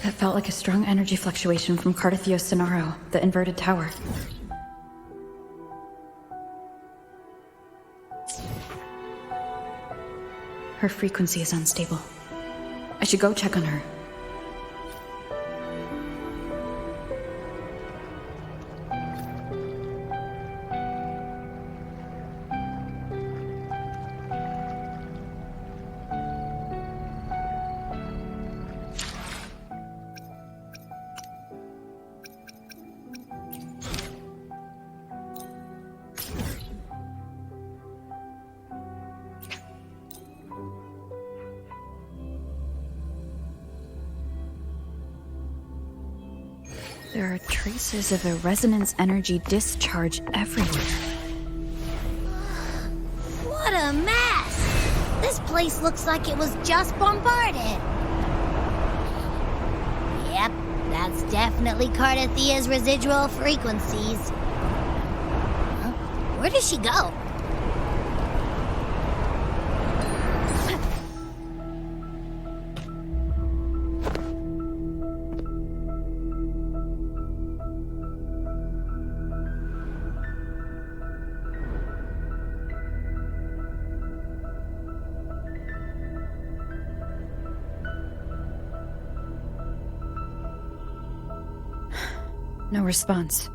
That felt like a strong energy fluctuation from Cardathio's Sonaro, the inverted tower. Her frequency is unstable. I should go check on her. There are traces of a resonance energy discharge everywhere. What a mess! This place looks like it was just bombarded. Yep, that's definitely Cardathia's residual frequencies. Huh? Where does she go? No response.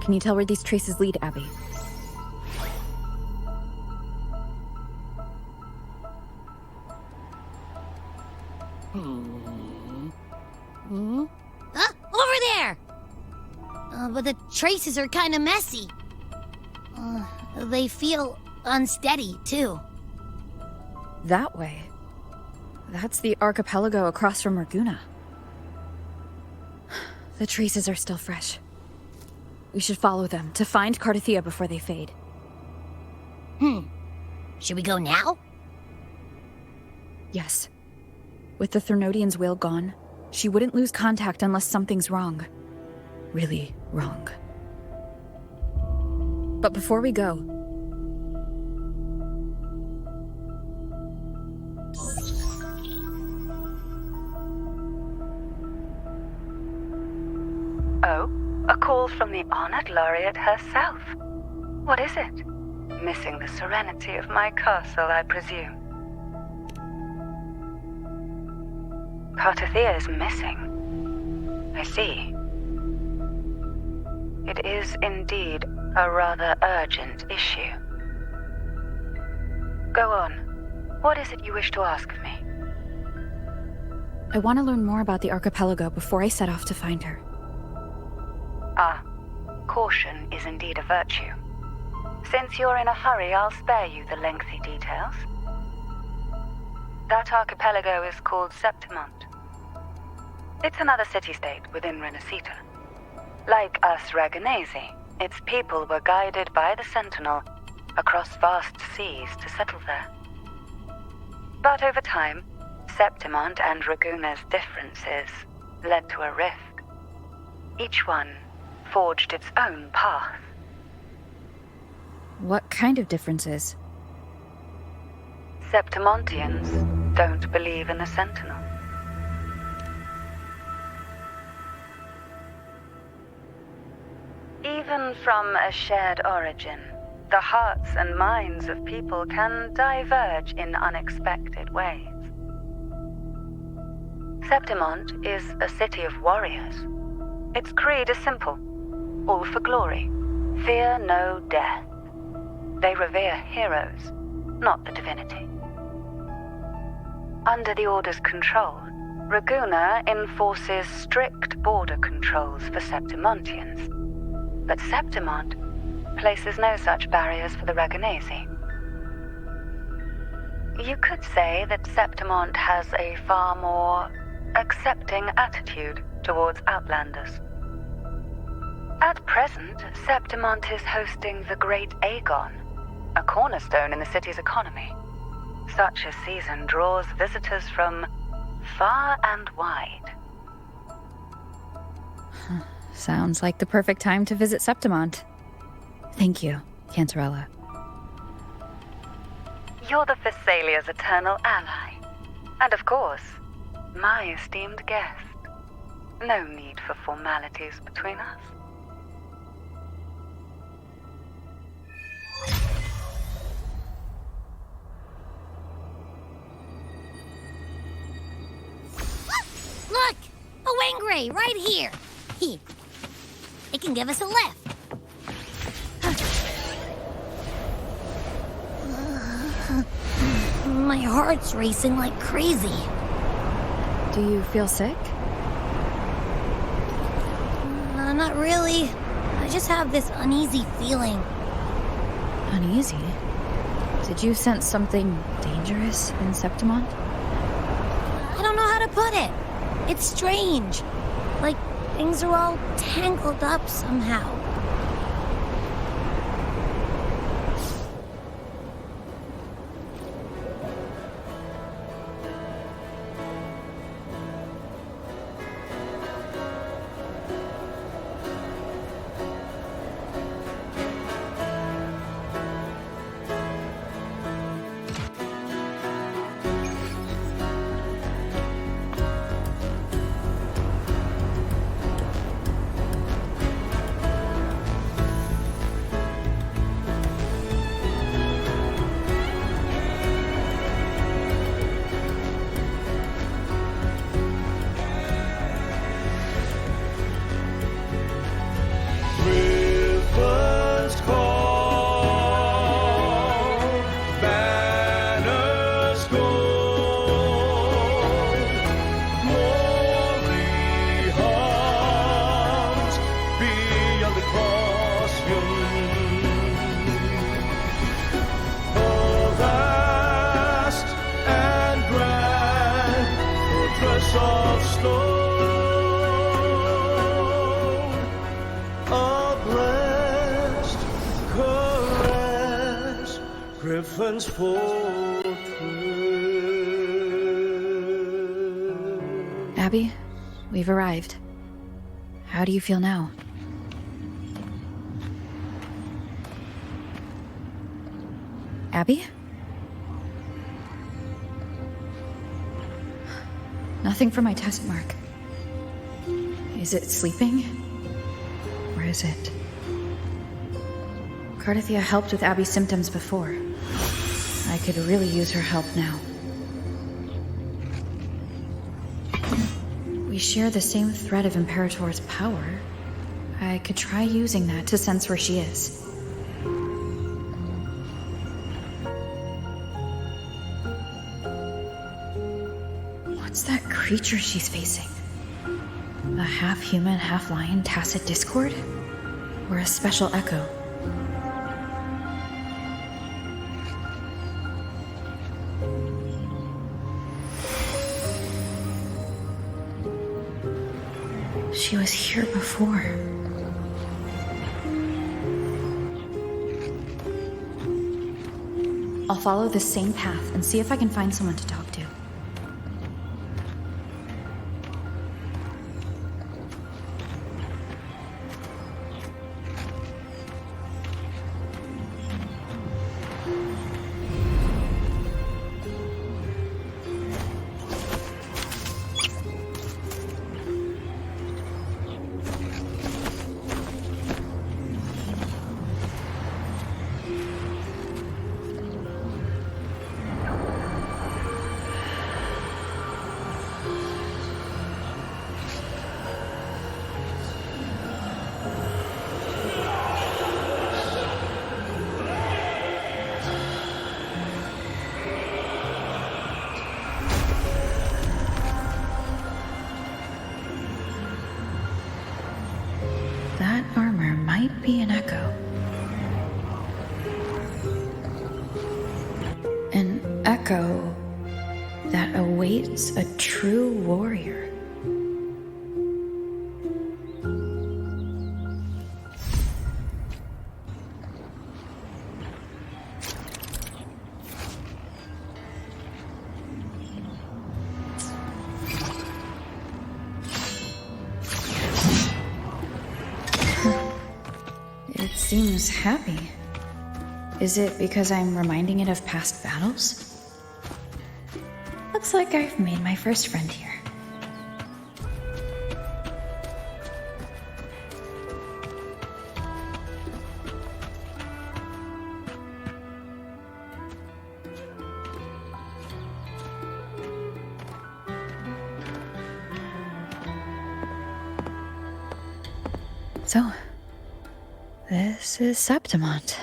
Can you tell where these traces lead, Abby? Over there! But the traces are kind of messy. They feel unsteady, too. That way. That's the archipelago across from Ragunna. The traces are still fresh. We should follow them to find Cardathia before they fade. Should we go now? Yes. With the Thernodian's will gone, she wouldn't lose contact unless something's wrong. Really wrong. But before we go... Oh, a call from the honored laureate herself. What is it? Missing the serenity of my castle, I presume. Cardathia is missing. I see. It is indeed a rather urgent issue. Go on. What is it you wish to ask of me? I want to learn more about the archipelago before I set off to find her. Caution is indeed a virtue. Since you're in a hurry, I'll spare you the lengthy details. That archipelago is called Septimont. It's another city-state within Renacita. Like us Raganesi, its people were guided by the Sentinel across vast seas to settle there. But over time, Septimont and Ragunna's differences led to a rift. Each one forged its own path. What kind of differences? Septimontians don't believe in the Sentinel. Even from a shared origin, the hearts and minds of people can diverge in unexpected ways. Septimont is a city of warriors. Its creed is simple. All for glory. Fear no death. They revere heroes, not the divinity. Under the Order's control, Ragunna enforces strict border controls for Septimontians. But Septimont places no such barriers for the Raganesi. You could say that Septimont has a far more accepting attitude towards outlanders. At present, Septimont is hosting the Great Aegon, a cornerstone in the city's economy. Such a season draws visitors from far and wide. Sounds like the perfect time to visit Septimont. Thank you, Cantarella. You're the Thessalia's eternal ally. And of course, my esteemed guest. No need for formalities between us. Look! A wingray right here! Here. It can give us a lift. My heart's racing like crazy. Do you feel sick? Not really. I just have this uneasy feeling. Uneasy? Did you sense something dangerous in Septimont? I don't know how to put it. It's strange. Like things are all tangled up somehow. Abby, we've arrived. How do you feel now? Abby? Nothing for my test mark. Is it sleeping? Or is it? Cardathia helped with Abby's symptoms before. I could really use her help now. We share the same thread of Imperator's power. I could try using that to sense where she is. What's that creature she's facing? A half-human, half-lion tacit discord? Or a special echo? She was here before. I'll follow this same path and see if I can find someone to talk to. That armor might be an echo. An echo that awaits a true warrior. It seems happy. Is it because I'm reminding it of past battles? Looks like I've made my first friend here. So, this is Septimont.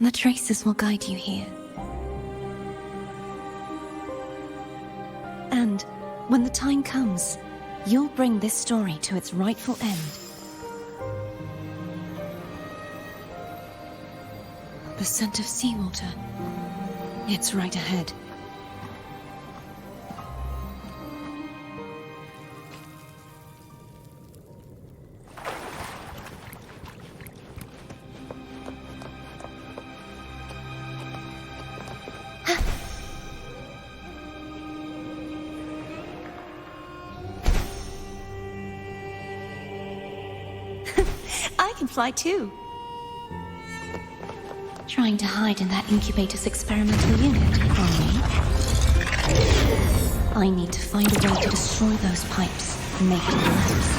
The traces will guide you here. And when the time comes, you'll bring this story to its rightful end. The scent of seawater. It's right ahead. I can fly too. Trying to hide in that incubator's experimental unit from me? I need to find a way to destroy those pipes and make it collapse.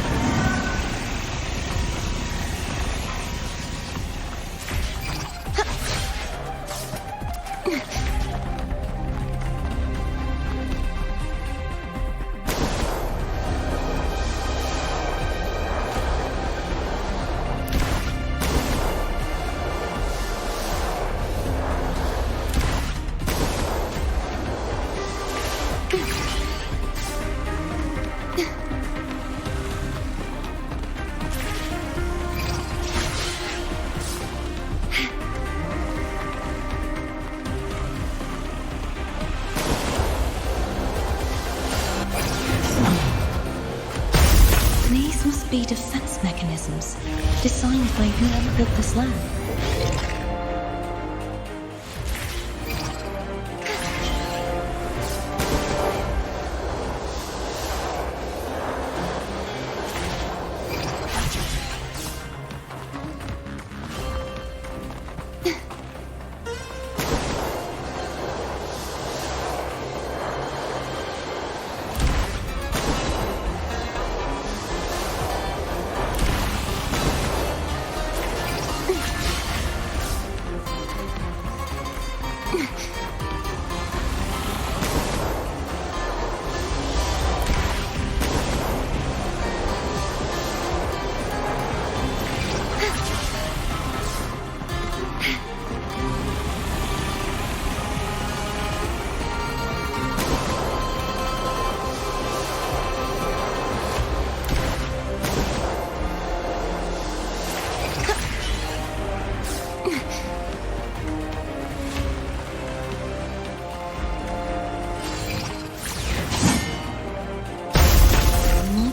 Be defense mechanisms designed by whoever built this land.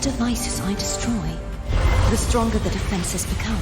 Devices I destroy, the stronger the defenses become.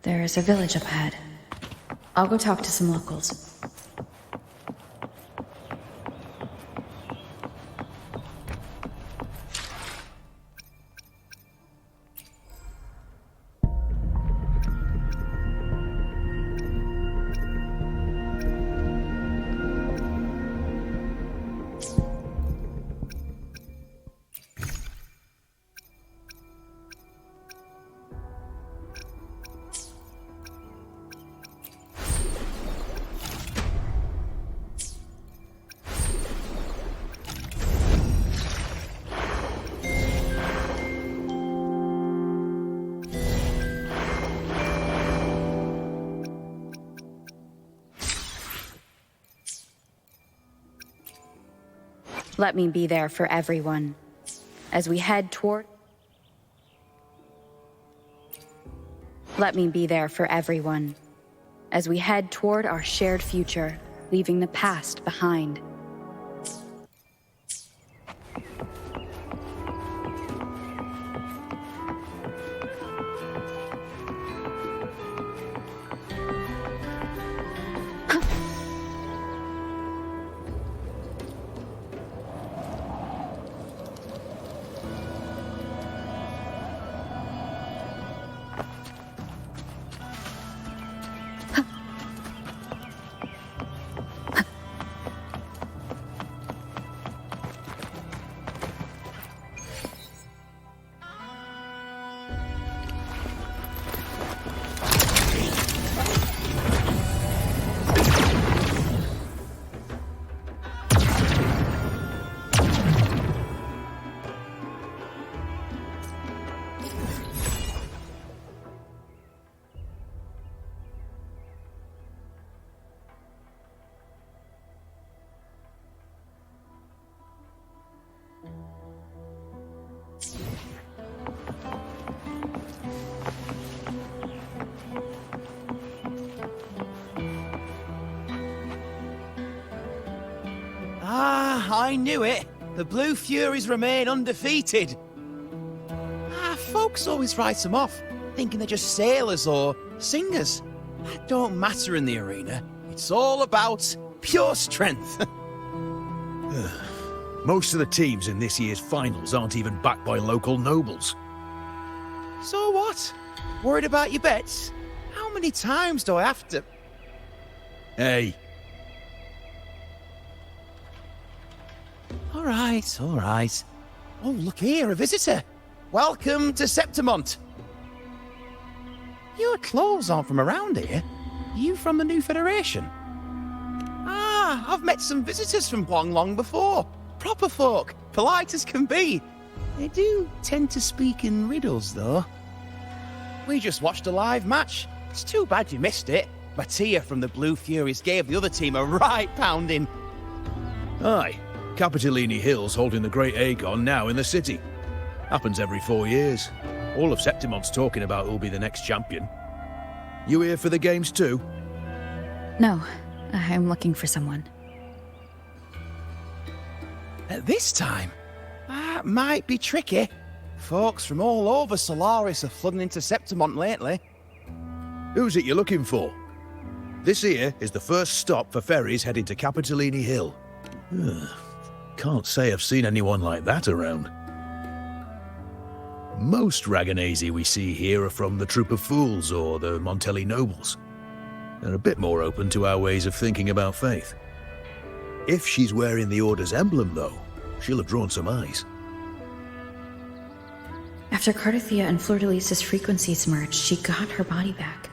There is a village up ahead. I'll go talk to some locals. Let me be there for everyone as we head toward... Let me be there for everyone as we head toward our shared future, leaving the past behind. I knew it. The Blue Furies remain undefeated. Folks always write them off, thinking they're just sailors or singers. That don't matter in the arena. It's all about pure strength. Most of the teams in this year's finals aren't even backed by local nobles. So what? Worried about your bets? How many times do I have to... Hey. All right. Oh, look here, a visitor. Welcome to Septimont. Your clothes aren't from around here. You from the New Federation? I've met some visitors from Huanglong before. Proper folk, polite as can be. They do tend to speak in riddles, though. We just watched a live match. It's too bad you missed it. Mattia from the Blue Furies gave the other team a right pounding. Aye. Capitolini Hill's holding the Great Aegon now in the city. Happens every 4 years. All of Septimont's talking about who'll be the next champion. You here for the games too? No, I'm looking for someone. At this time? That might be tricky. Folks from all over Solaris are flooding into Septimont lately. Who's it you're looking for? This here is the first stop for ferries heading to Capitolini Hill. Can't say I've seen anyone like that around. Most Raganesi we see here are from the Troop of Fools or the Montelli Nobles. They're a bit more open to our ways of thinking about faith. If she's wearing the Order's emblem, though, she'll have drawn some eyes. After Cardathia and Fleur-de-Lis's frequencies merged, she got her body back.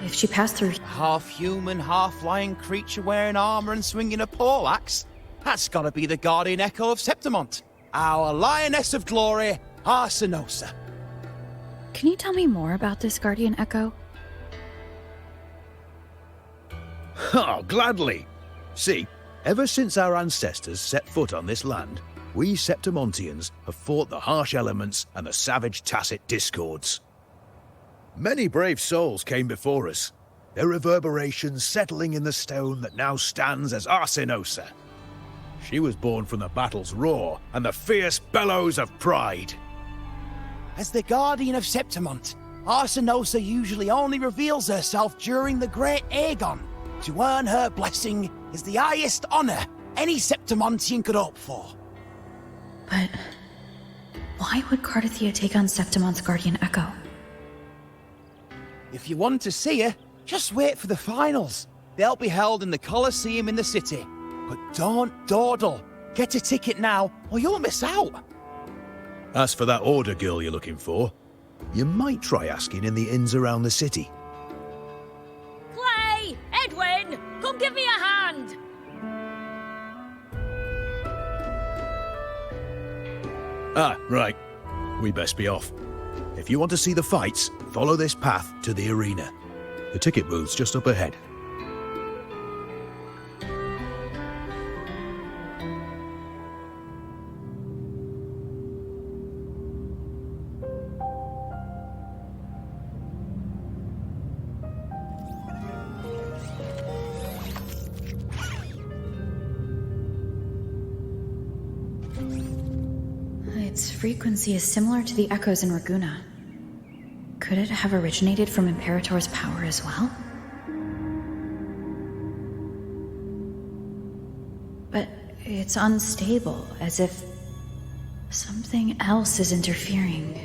If she passed through... Half-human, half-lion creature wearing armor and swinging a poleaxe? That's gotta be the Guardian Echo of Septimont. Our Lioness of Glory, Arsinosa. Can you tell me more about this Guardian Echo? Oh, gladly! See, ever since our ancestors set foot on this land, we Septimontians have fought the harsh elements and the savage tacit discords. Many brave souls came before us, their reverberations settling in the stone that now stands as Arsinosa. She was born from the battle's roar and the fierce bellows of pride. As the Guardian of Septimont, Arsinosa usually only reveals herself during the Great Aegon. To earn her blessing is the highest honor any Septimontian could hope for. But why would Cardathia take on Septimon's guardian Echo? If you want to see her, just wait for the finals. They'll be held in the Colosseum in the city. But don't dawdle. Get a ticket now, or you'll miss out. As for that order girl you're looking for, you might try asking in the inns around the city. Clay! Edwin! Come give me a hand! Ah, right. We best be off. If you want to see the fights, follow this path to the arena. The ticket booth's just up ahead. Its frequency is similar to the echoes in Raguna. Could it have originated from Imperator's power as well? But it's unstable, as if something else is interfering.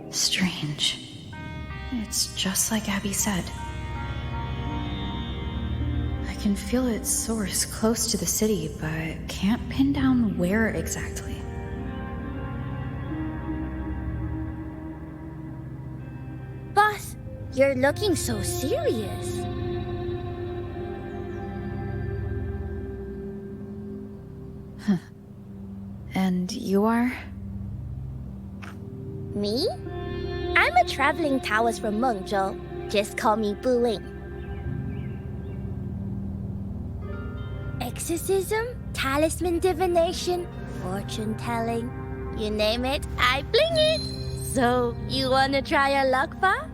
Strange. It's just like Abby said. I can feel its source close to the city, but can't pin down where exactly. Boss, you're looking so serious. And you are? Me? I'm a traveling Taoist from Mengzhou. Just call me Bu Ling. Exorcism, talisman divination, fortune telling. You name it, I bling it. So, you wanna try your luck, Pa?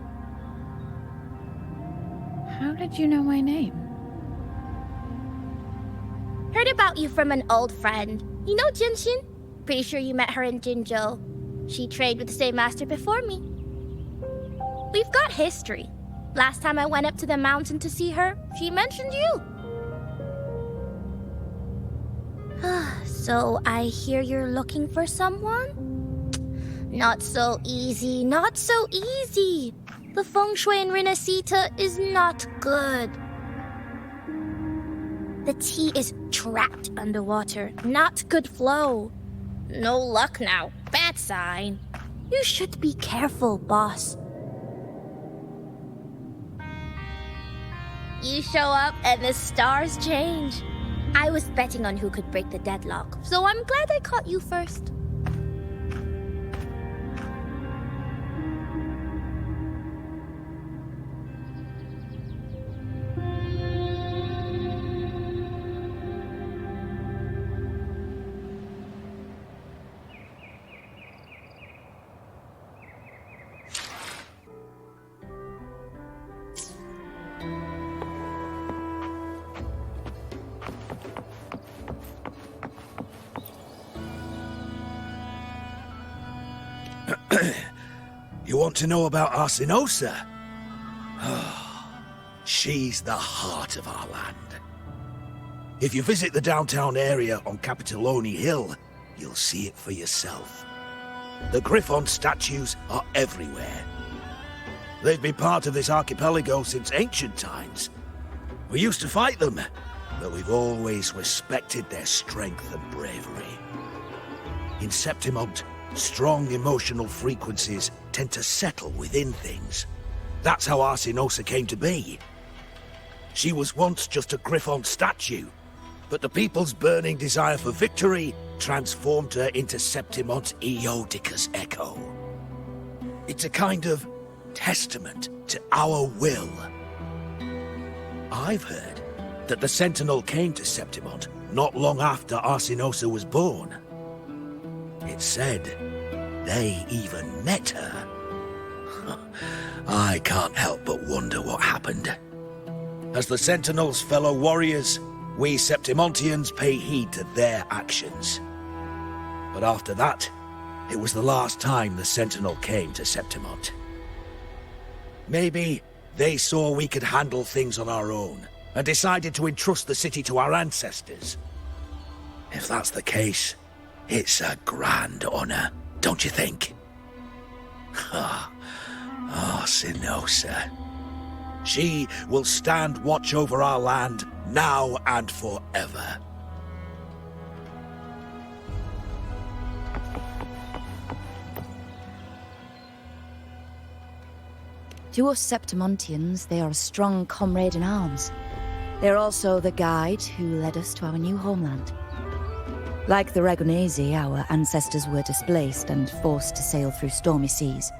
How did you know my name? Heard about you from an old friend. You know Jinshin? Pretty sure you met her in Jinzhou. She trained with the same master before me. We've got history. Last time I went up to the mountain to see her, she mentioned you. So I hear you're looking for someone? Not so easy, not so easy. The feng shui in Renacita is not good. The tea is trapped underwater, not good flow. No luck now, bad sign. You should be careful, boss. You show up and the stars change. I was betting on who could break the deadlock, so I'm glad I caught you first. You want to know about Arsinosa? She's the heart of our land. If you visit the downtown area on Capitoloni Hill, you'll see it for yourself. The Griffon statues are everywhere. They've been part of this archipelago since ancient times. We used to fight them, but we've always respected their strength and bravery. In Septimont, strong emotional frequencies tend to settle within things. That's how Arsinosa came to be. She was once just a Griffon statue, but the people's burning desire for victory transformed her into Septimont's Eodica's echo. It's a kind of testament to our will. I've heard that the Sentinel came to Septimont not long after Arsinosa was born. It's said they even met her. I can't help but wonder what happened. As the Sentinel's fellow warriors, we Septimontians pay heed to their actions. But after that, it was the last time the Sentinel came to Septimont. Maybe they saw we could handle things on our own and decided to entrust the city to our ancestors. If that's the case, it's a grand honor, don't you think? Oh, Sinosa. She will stand watch over our land now and forever. To us Septimontians, they are a strong comrade in arms. They're also the guide who led us to our new homeland. Like the Ragonesi, our ancestors were displaced and forced to sail through stormy seas.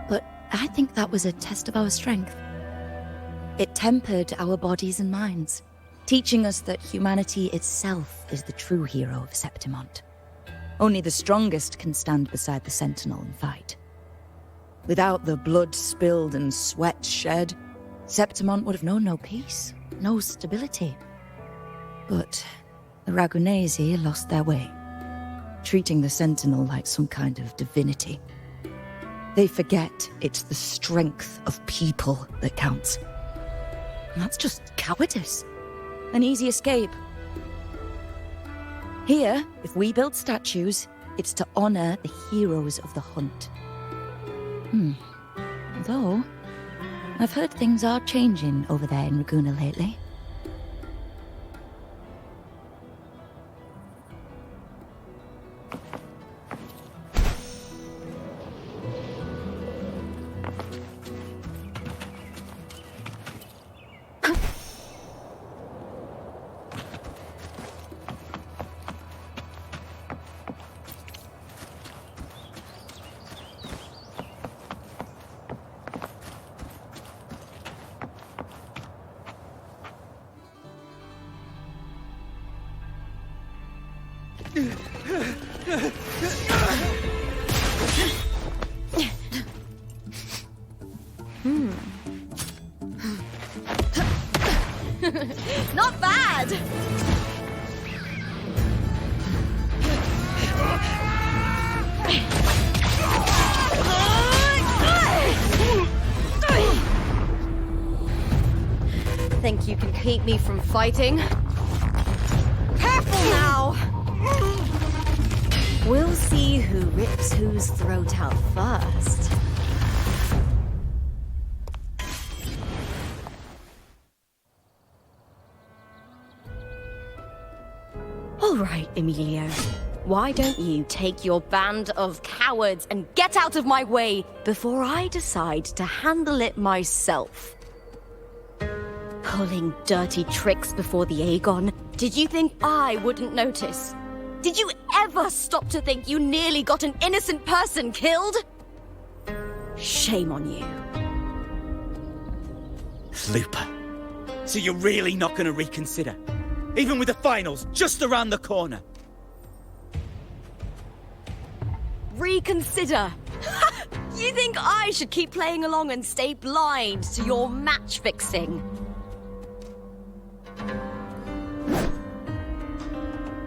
But I think that was a test of our strength. It tempered our bodies and minds, teaching us that humanity itself is the true hero of Septimont. Only the strongest can stand beside the Sentinel and fight. Without the blood spilled and sweat shed, Septimont would have known no peace, no stability. But the Ragonesi lost their way, treating the Sentinel like some kind of divinity. They forget it's the strength of people that counts. And that's just cowardice. An easy escape. Here, if we build statues, it's to honor the heroes of the hunt. Though, I've heard things are changing over there in Raguna lately. Not bad! Think you can keep me from fighting? Careful now! We'll see who rips whose throat out first. All right, Emilio. Why don't you take your band of cowards and get out of my way before I decide to handle it myself? Pulling dirty tricks before the Aegon? Did you think I wouldn't notice? Did you ever stop to think you nearly got an innocent person killed? Shame on you. Lupa, so you're really not going to reconsider? Even with the finals just around the corner? Reconsider? You think I should keep playing along and stay blind to your match fixing?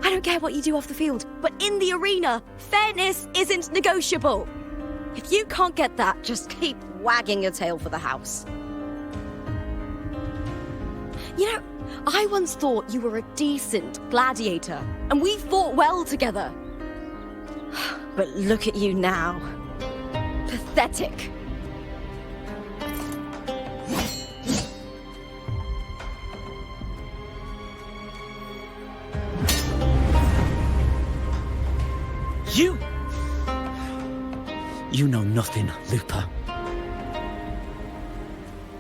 I don't care what you do off the field, but in the arena, fairness isn't negotiable. If you can't get that, just keep wagging your tail for the house. You know, I once thought you were a decent gladiator, and we fought well together. But look at you now. Pathetic. You know nothing, Lupa.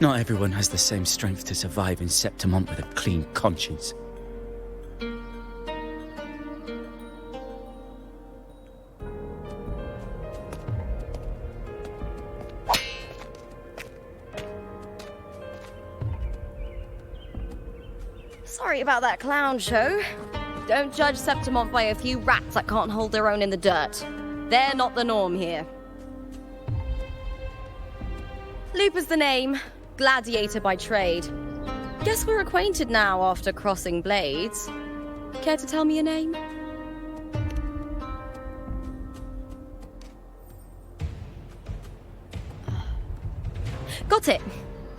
Not everyone has the same strength to survive in Septimont with a clean conscience. Sorry about that clown show. Don't judge Septimont by a few rats that can't hold their own in the dirt. They're not the norm here. Lupa's the name. Gladiator by trade. Guess we're acquainted now after crossing blades. Care to tell me your name? Got it.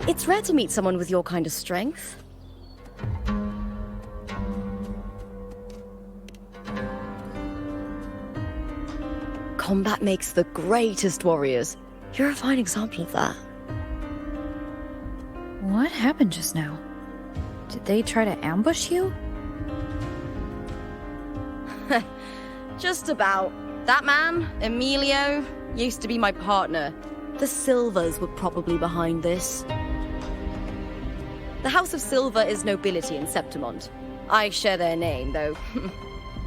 It's rare to meet someone with your kind of strength. Combat makes the greatest warriors. You're a fine example of that. What happened just now? Did they try to ambush you? Just about. That man, Emilio, used to be my partner. The Silvers were probably behind this. The House of Silver is nobility in Septimont. I share their name, though.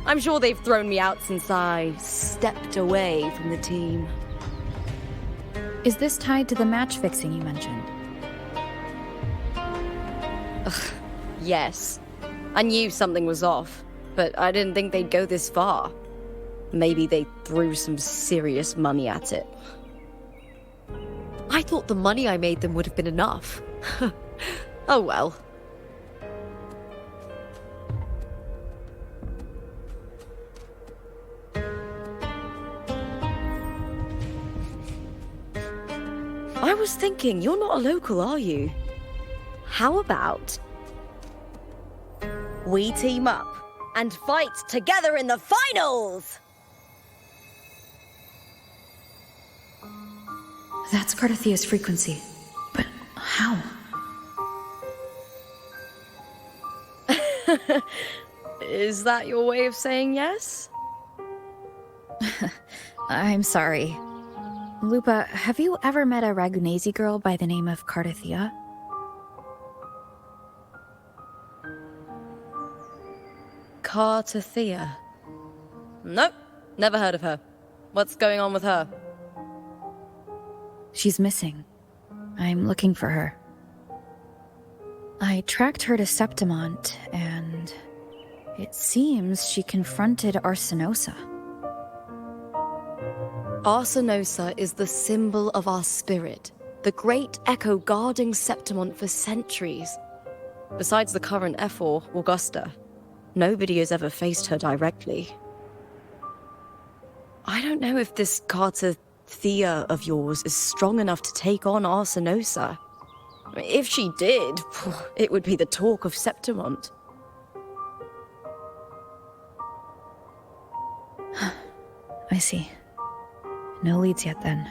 I'm sure they've thrown me out since I stepped away from the team. Is this tied to the match fixing you mentioned? Ugh, yes. I knew something was off, but I didn't think they'd go this far. Maybe they threw some serious money at it. I thought the money I made them would have been enough. Oh well. I was thinking, you're not a local, are you? How about we team up and fight together in the finals? That's Carthathia's frequency. But how? Is that your way of saying yes? I'm sorry. Lupa, have you ever met a Ragunesi girl by the name of Carthathia? Carthathia? Nope, never heard of her. What's going on with her? She's missing. I'm looking for her. I tracked her to Septimont, and it seems she confronted Arsenosa. Arsenosa is the symbol of our spirit, the great echo guarding Septimont for centuries. Besides the current F4, Augusta, nobody has ever faced her directly. I don't know if this Carthathia of yours is strong enough to take on Arsenosa. If she did, it would be the talk of Septimont. I see. No leads yet, then.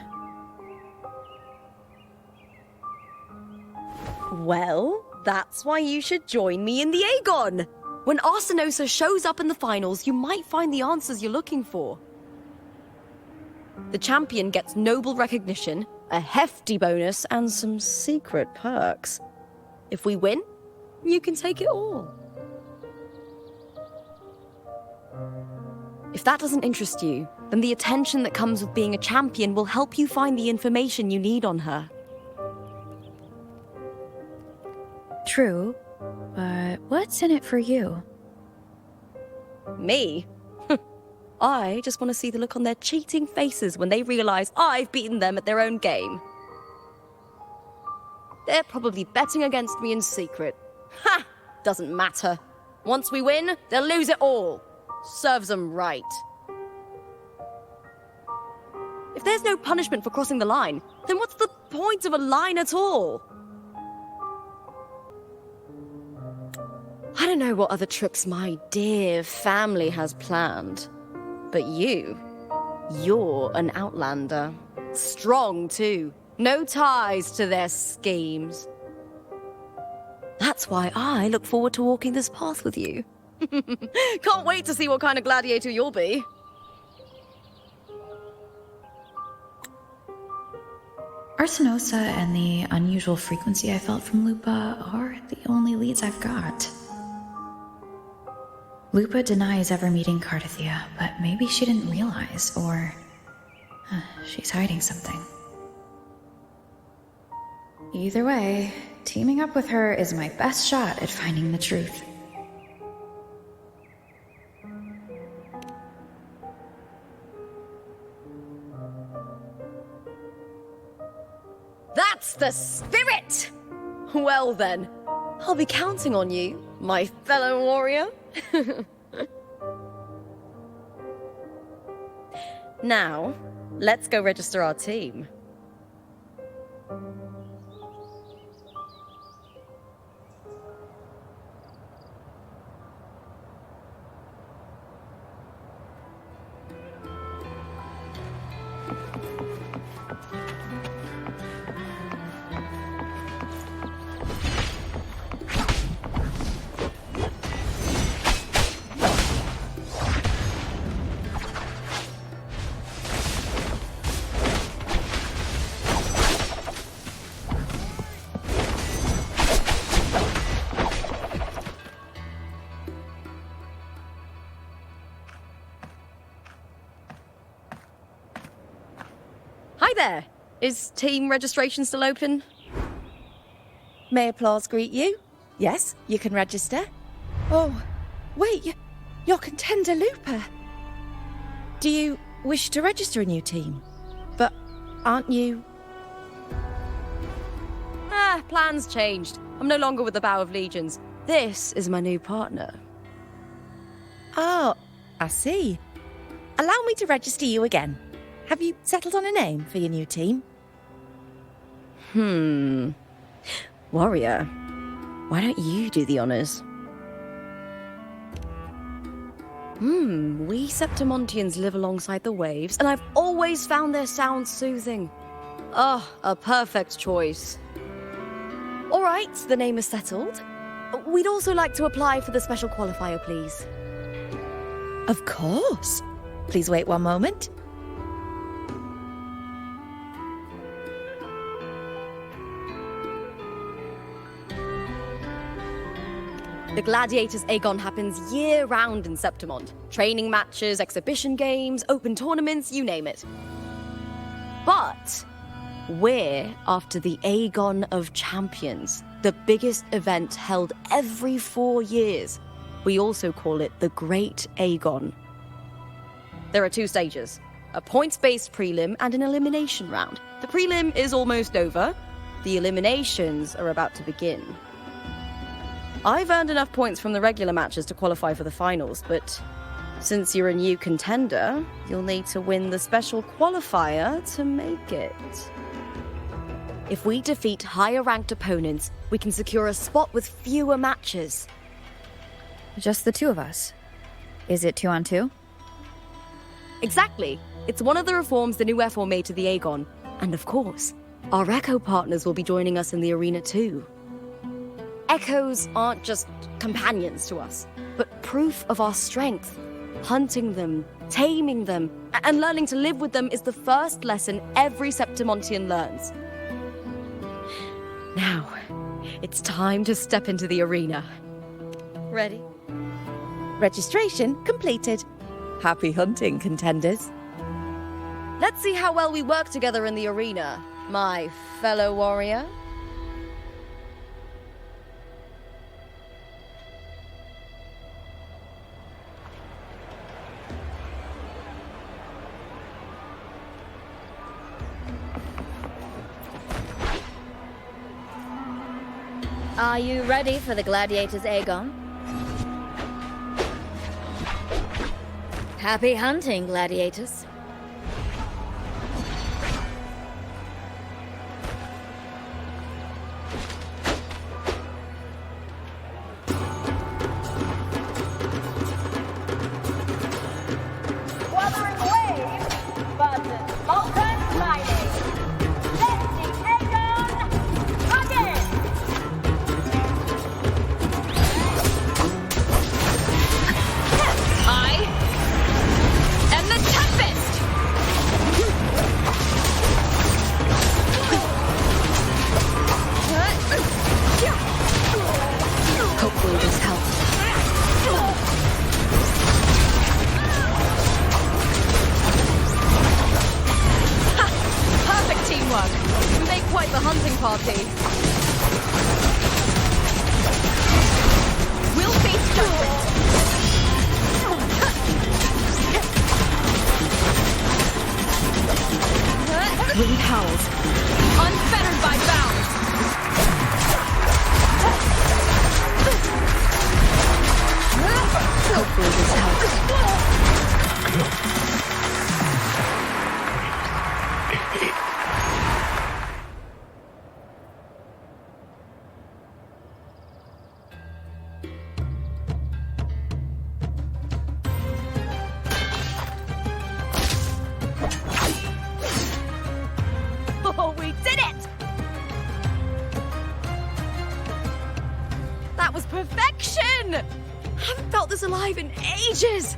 Well, that's why you should join me in the Aegon! When Arsenosa shows up in the finals, you might find the answers you're looking for. The champion gets noble recognition, a hefty bonus, and some secret perks. If we win, you can take it all. If that doesn't interest you, then the attention that comes with being a champion will help you find the information you need on her. True, but what's in it for you? Me? I just want to see the look on their cheating faces when they realize I've beaten them at their own game. They're probably betting against me in secret. Ha! Doesn't matter. Once we win, they'll lose it all. Serves them right. If there's no punishment for crossing the line, then what's the point of a line at all? I don't know what other tricks my dear family has planned. But you're an outlander. Strong, too. No ties to their schemes. That's why I look forward to walking this path with you. Can't wait to see what kind of gladiator you'll be. Arsenosa and the unusual frequency I felt from Lupa are the only leads I've got. Lupa denies ever meeting Carthathia, but maybe she didn't realize, or she's hiding something. Either way, teaming up with her is my best shot at finding the truth. That's the spirit! Well then, I'll be counting on you, my fellow warrior. Now, let's go register our team. there. Is team registration still open? May applause greet you? Yes, you can register. Oh, wait, you're contender Looper. Do you wish to register a new team? But aren't you... Plans changed. I'm no longer with the Bow of Legions. This is my new partner. Oh, I see. Allow me to register you again. Have you settled on a name for your new team? Warrior, why don't you do the honors? We Septimontians live alongside the waves, and I've always found their sound soothing. Oh, a perfect choice. All right, the name is settled. We'd also like to apply for the special qualifier, please. Of course. Please wait one moment. The Gladiators Aegon happens year-round in Septimont. Training matches, exhibition games, open tournaments, you name it. But we're after the Aegon of Champions, the biggest event held every 4 years. We also call it the Great Aegon. There are 2 stages, a points-based prelim and an elimination round. The prelim is almost over. The eliminations are about to begin. I've earned enough points from the regular matches to qualify for the finals, but since you're a new contender, you'll need to win the special qualifier to make it. If we defeat higher-ranked opponents, we can secure a spot with fewer matches. Just the 2 of us? Is it 2 on 2? Exactly. It's one of the reforms the new F4 made to the Aegon. And of course, our Echo partners will be joining us in the arena too. Echoes aren't just companions to us, but proof of our strength. Hunting them, taming them, and learning to live with them is the first lesson every Septimontian learns. Now, it's time to step into the arena. Ready? Registration completed. Happy hunting, contenders. Let's see how well we work together in the arena, my fellow warrior. Are you ready for the Gladiators Aegon? Happy hunting, gladiators. Wuthering Waves versus Molten Mining. Let the Aegon begin! I am the Tempest! Hopefully this helps. Perfect teamwork. We make quite the hunting party. We'll face justice. Wind howls. Unfettered by bounds! Hopefully this helps. Oh, we did it! That was perfection! I haven't felt this alive in ages!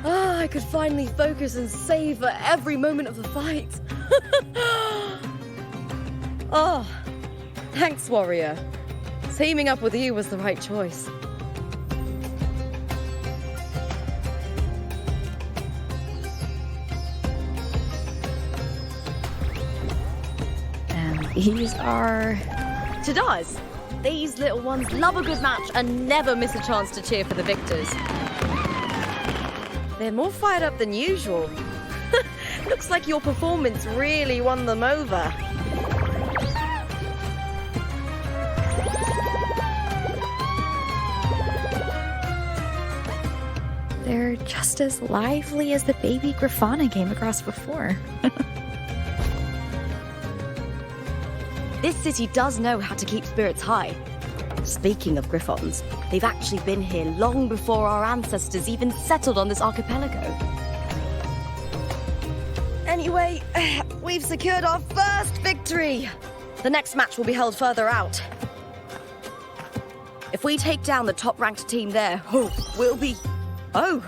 I could finally focus and savor every moment of the fight. Oh, thanks, warrior. Teaming up with you was the right choice. These are... To does. These little ones love a good match and never miss a chance to cheer for the victors. They're more fired up than usual. Looks like your performance really won them over. They're just as lively as the baby Grafana came across before. This city does know how to keep spirits high. Speaking of Griffons, they've actually been here long before our ancestors even settled on this archipelago. Anyway, we've secured our first victory. The next match will be held further out. If we take down the top-ranked team there, we'll be... Oh!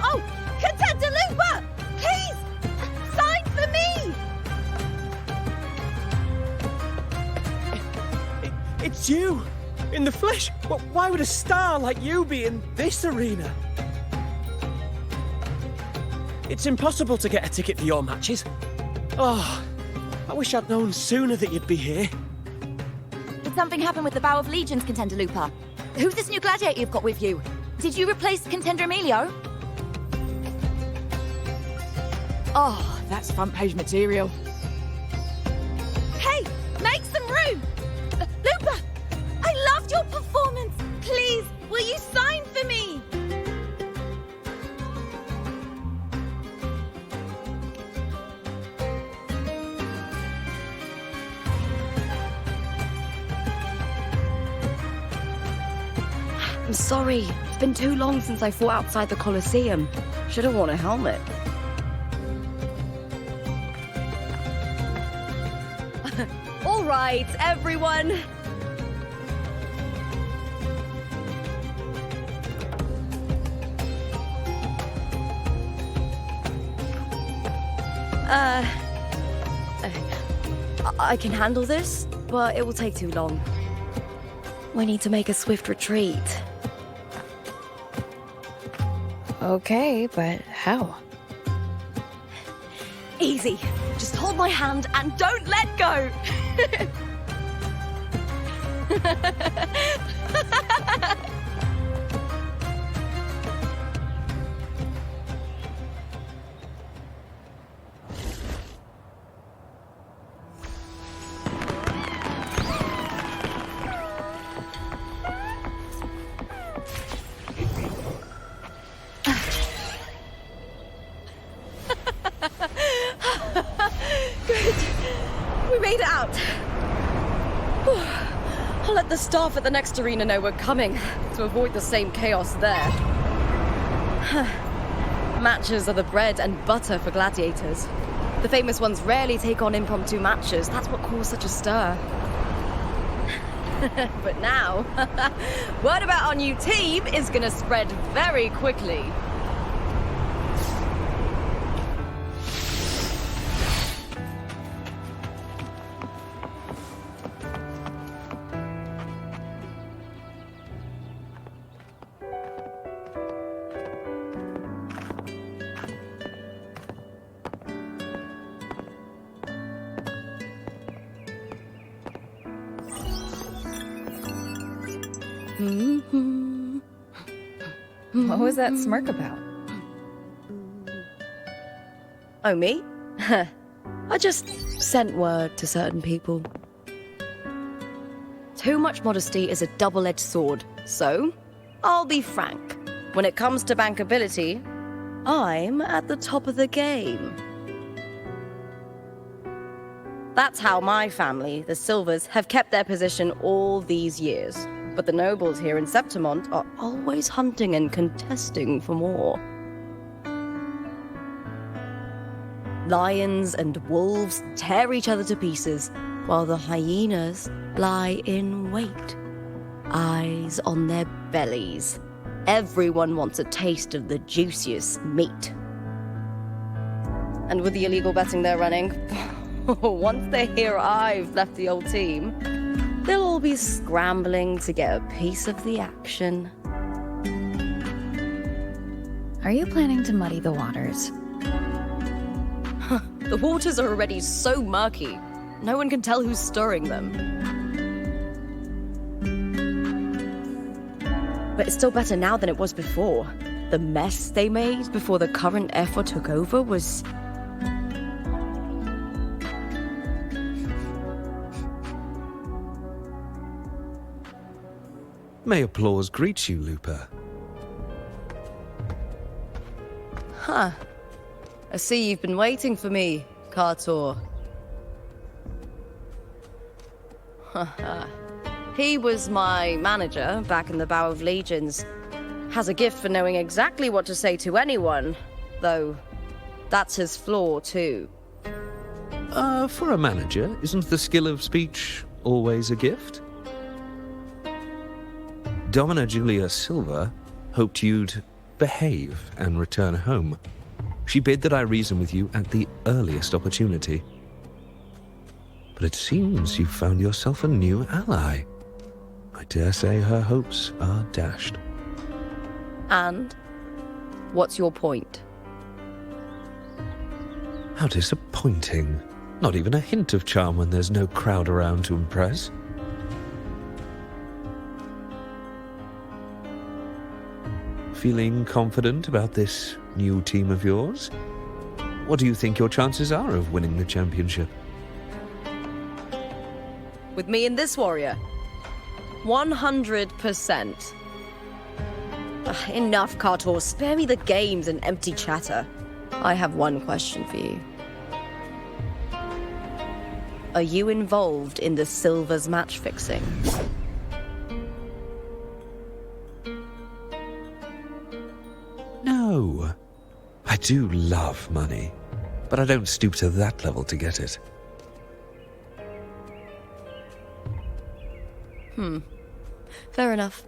Oh! Contender Looper! Please! Sign for me! It's you! In the flesh! Well, why would a star like you be in this arena? It's impossible to get a ticket for your matches. Oh, I wish I'd known sooner that you'd be here. Did something happen with the Bow of Legions, Contender Looper? Who's this new gladiator you've got with you? Did you replace Contender Emilio? Oh, that's front page material. Hey, make some room! Looper, I loved your performance. Please, will you sign for me? I'm sorry. It's been too long since I fought outside the Colosseum. Should have worn a helmet. All right, everyone. I can handle this, but it will take too long. We need to make a swift retreat. Okay, but how? Easy. Just hold my hand and don't let go. I'll let the staff at the next arena know we're coming to avoid the same chaos there. Matches are the bread and butter for gladiators. The famous ones rarely take on impromptu matches. That's what caused such a stir. But now, word about our new team is gonna spread very quickly. What was that smirk about? Oh, me? I just sent word to certain people. Too much modesty is a double-edged sword, so I'll be frank. When it comes to bankability, I'm at the top of the game. That's how my family, the Silvers, have kept their position all these years. But the nobles here in Septimont are always hunting and contesting for more. Lions and wolves tear each other to pieces, while the hyenas lie in wait, eyes on their bellies. Everyone wants a taste of the juiciest meat. And with the illegal betting they're running, once they hear I've left the old team, they'll all be scrambling to get a piece of the action. Are you planning to muddy the waters? The waters are already so murky, no one can tell who's stirring them. But it's still better now than it was before. The mess they made before the current effort took over was... May applause greet you, Lupa. Huh. I see you've been waiting for me, Kartor. He was my manager back in the Bow of Legions. Has a gift for knowing exactly what to say to anyone, though that's his flaw too. For a manager, isn't the skill of speech always a gift? Domina Julia Silva hoped you'd behave and return home. She bid that I reason with you at the earliest opportunity. But it seems you've found yourself a new ally. I dare say her hopes are dashed. And? What's your point? How disappointing. Not even a hint of charm when there's no crowd around to impress. Feeling confident about this new team of yours? What do you think your chances are of winning the championship? With me and this warrior? 100%. Enough, Kartor. Spare me the games and empty chatter. I have one question for you. Are you involved in the Silver's match fixing? No. I do love money, but I don't stoop to that level to get it. Fair enough.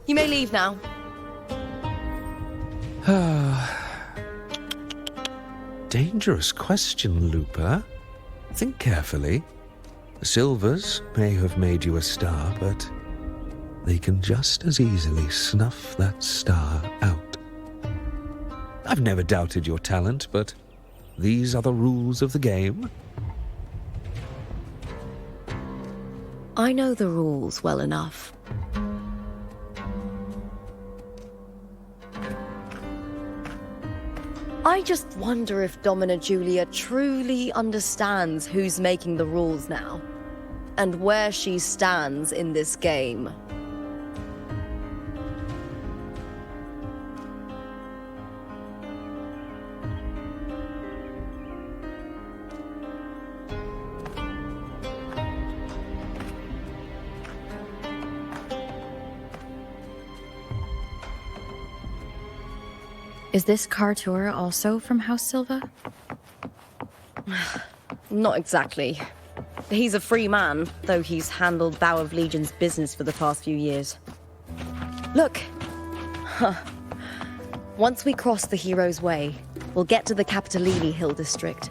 You may leave now. Dangerous question, Lupa. Think carefully. The Silvers may have made you a star, but they can just as easily snuff that star out. I've never doubted your talent, but these are the rules of the game. I know the rules well enough. I just wonder if Domina Julia truly understands who's making the rules now, and where she stands in this game. Is this Kartor also from House Silva? Not exactly. He's a free man, though he's handled Bow of Legion's business for the past few years. Look! Once we cross the Hero's Way, we'll get to the Capitolini Hill district.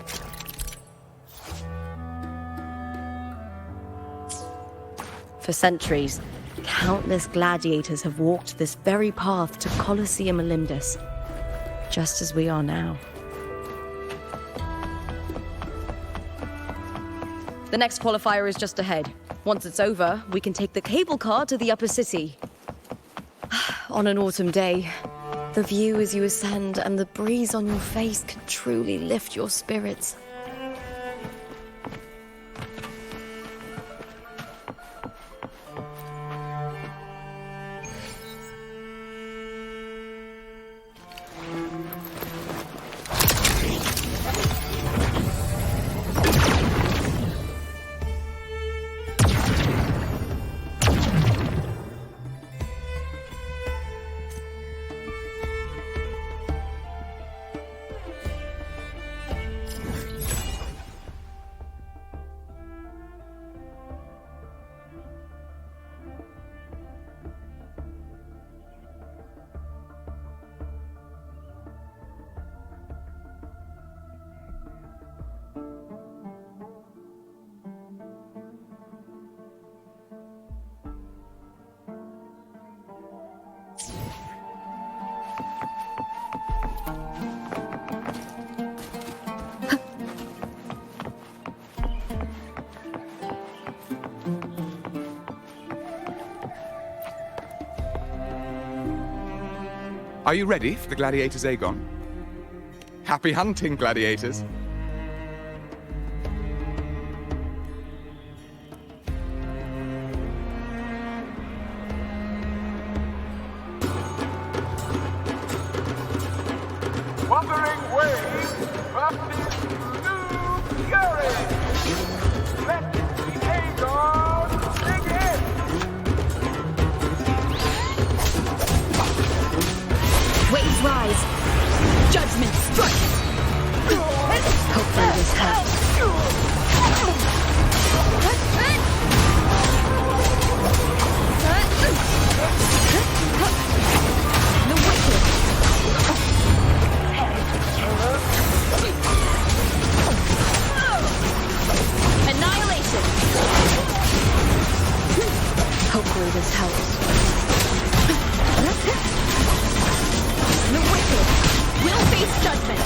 For centuries, countless gladiators have walked this very path to Colosseum Olympus, just as we are now. The next qualifier is just ahead. Once it's over, we can take the cable car to the upper city. On an autumn day, the view as you ascend and the breeze on your face can truly lift your spirits. Are you ready for the gladiators, Aegon? Happy hunting, gladiators. Wuthering Waves versus New Fury! Let the Aegon begin! Waves rise. Judgment strikes. Hopefully this helps. The wicked. Annihilation. Hopefully this helps. The wicked will face judgment.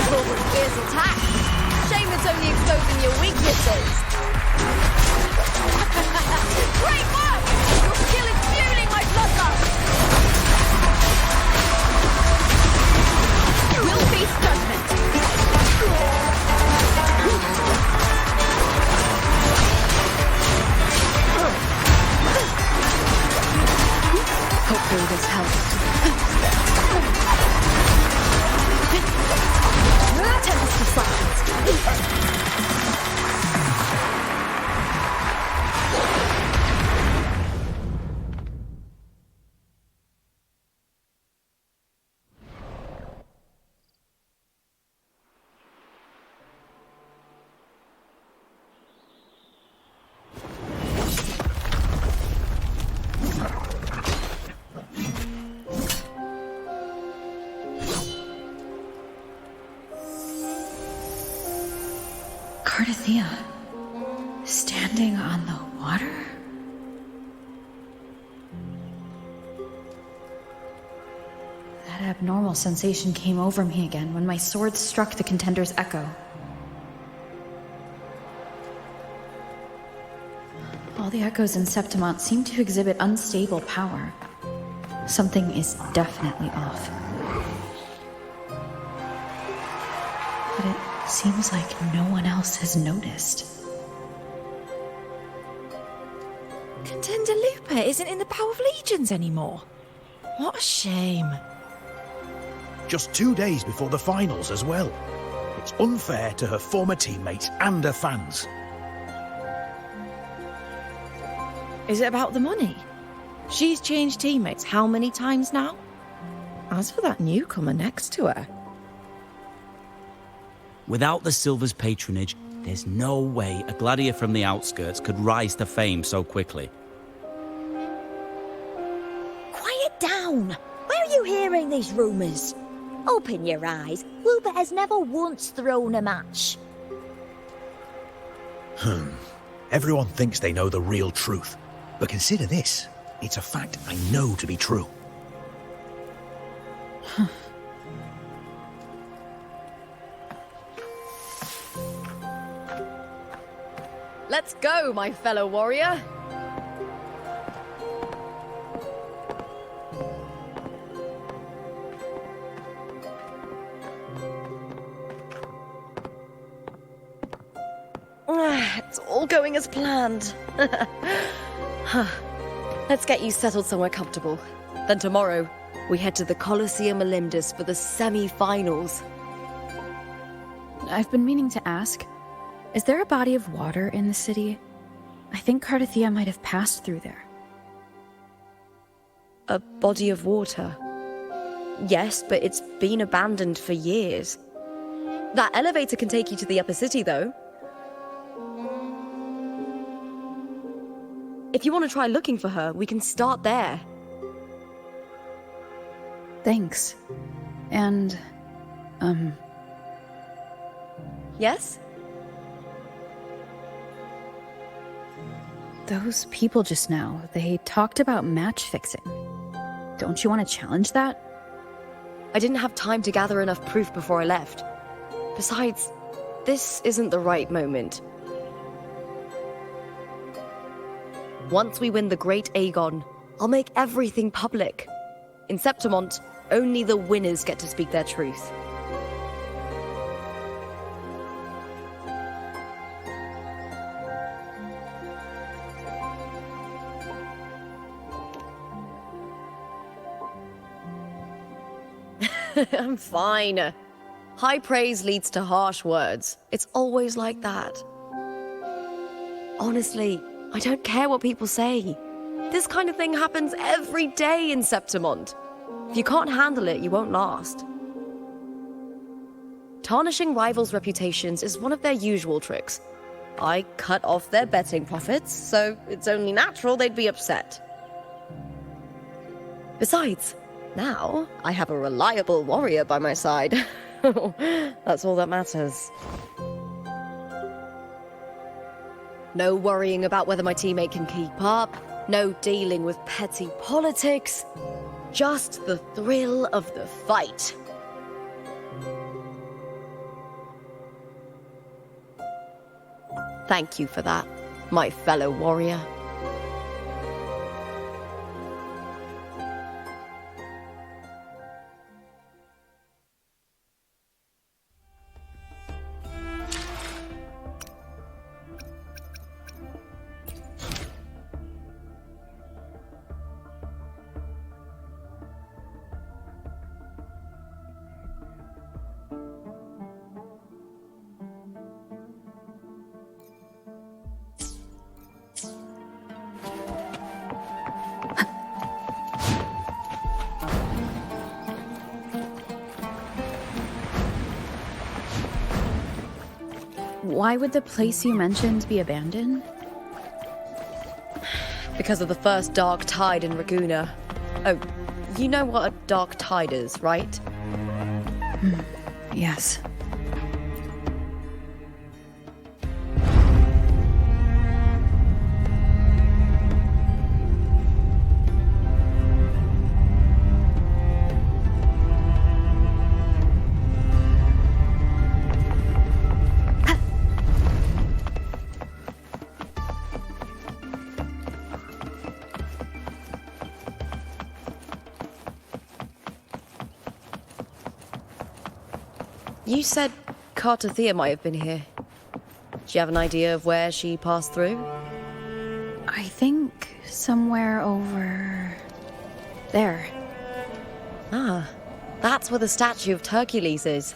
Forward fierce attack. Shame it's only exposing your weaknesses. Great work! Your skill is fueling my bloodlust. Will face judgment. Hopefully this helps. Tempest of silence. Cardathea, standing on the water? That abnormal sensation came over me again when my sword struck the contender's echo. All the echoes in Septimont seem to exhibit unstable power. Something is definitely off. But it seems like no one else has noticed. Contender Lupa isn't in the Power of Legions anymore. What a shame. Just 2 days before the finals as well. It's unfair to her former teammates and her fans. Is it about the money? She's changed teammates how many times now? As for that newcomer next to her... Without the Silver's patronage, there's no way a gladiator from the outskirts could rise to fame so quickly. Quiet down! Where are you hearing these rumours? Open your eyes. Wilbur has never once thrown a match. Everyone thinks they know the real truth. But consider this. It's a fact I know to be true. Let's go, my fellow warrior. It's all going as planned. Let's get you settled somewhere comfortable. Then tomorrow, we head to the Colosseum Olympus for the semi-finals. I've been meaning to ask, is there a body of water in the city? I think Cardathea might have passed through there. A body of water? Yes, but it's been abandoned for years. That elevator can take you to the upper city, though. If you want to try looking for her, we can start there. Thanks. And, Yes? those people just now, they talked about match fixing. Don't you want to challenge that? I didn't have time to gather enough proof before I left. Besides, this isn't the right moment. Once we win the Great Aegon, I'll make everything public. In Septimont, only the winners get to speak their truth. I'm fine. High praise leads to harsh words. It's always like that. Honestly, I don't care what people say. This kind of thing happens every day in Septimont. If you can't handle it, you won't last. Tarnishing rivals' reputations is one of their usual tricks. I cut off their betting profits, so it's only natural they'd be upset. Besides, now I have a reliable warrior by my side. That's all that matters. No worrying about whether my teammate can keep up. No dealing with petty politics. Just the thrill of the fight. Thank you for that, my fellow warrior. Why would the place you mentioned be abandoned? Because of the first dark tide in Raguna. Oh, you know what a dark tide is, right? Yes. You said Thea might have been here. Do you have an idea of where she passed through? I think somewhere over there. Ah, that's where the statue of Hercules is.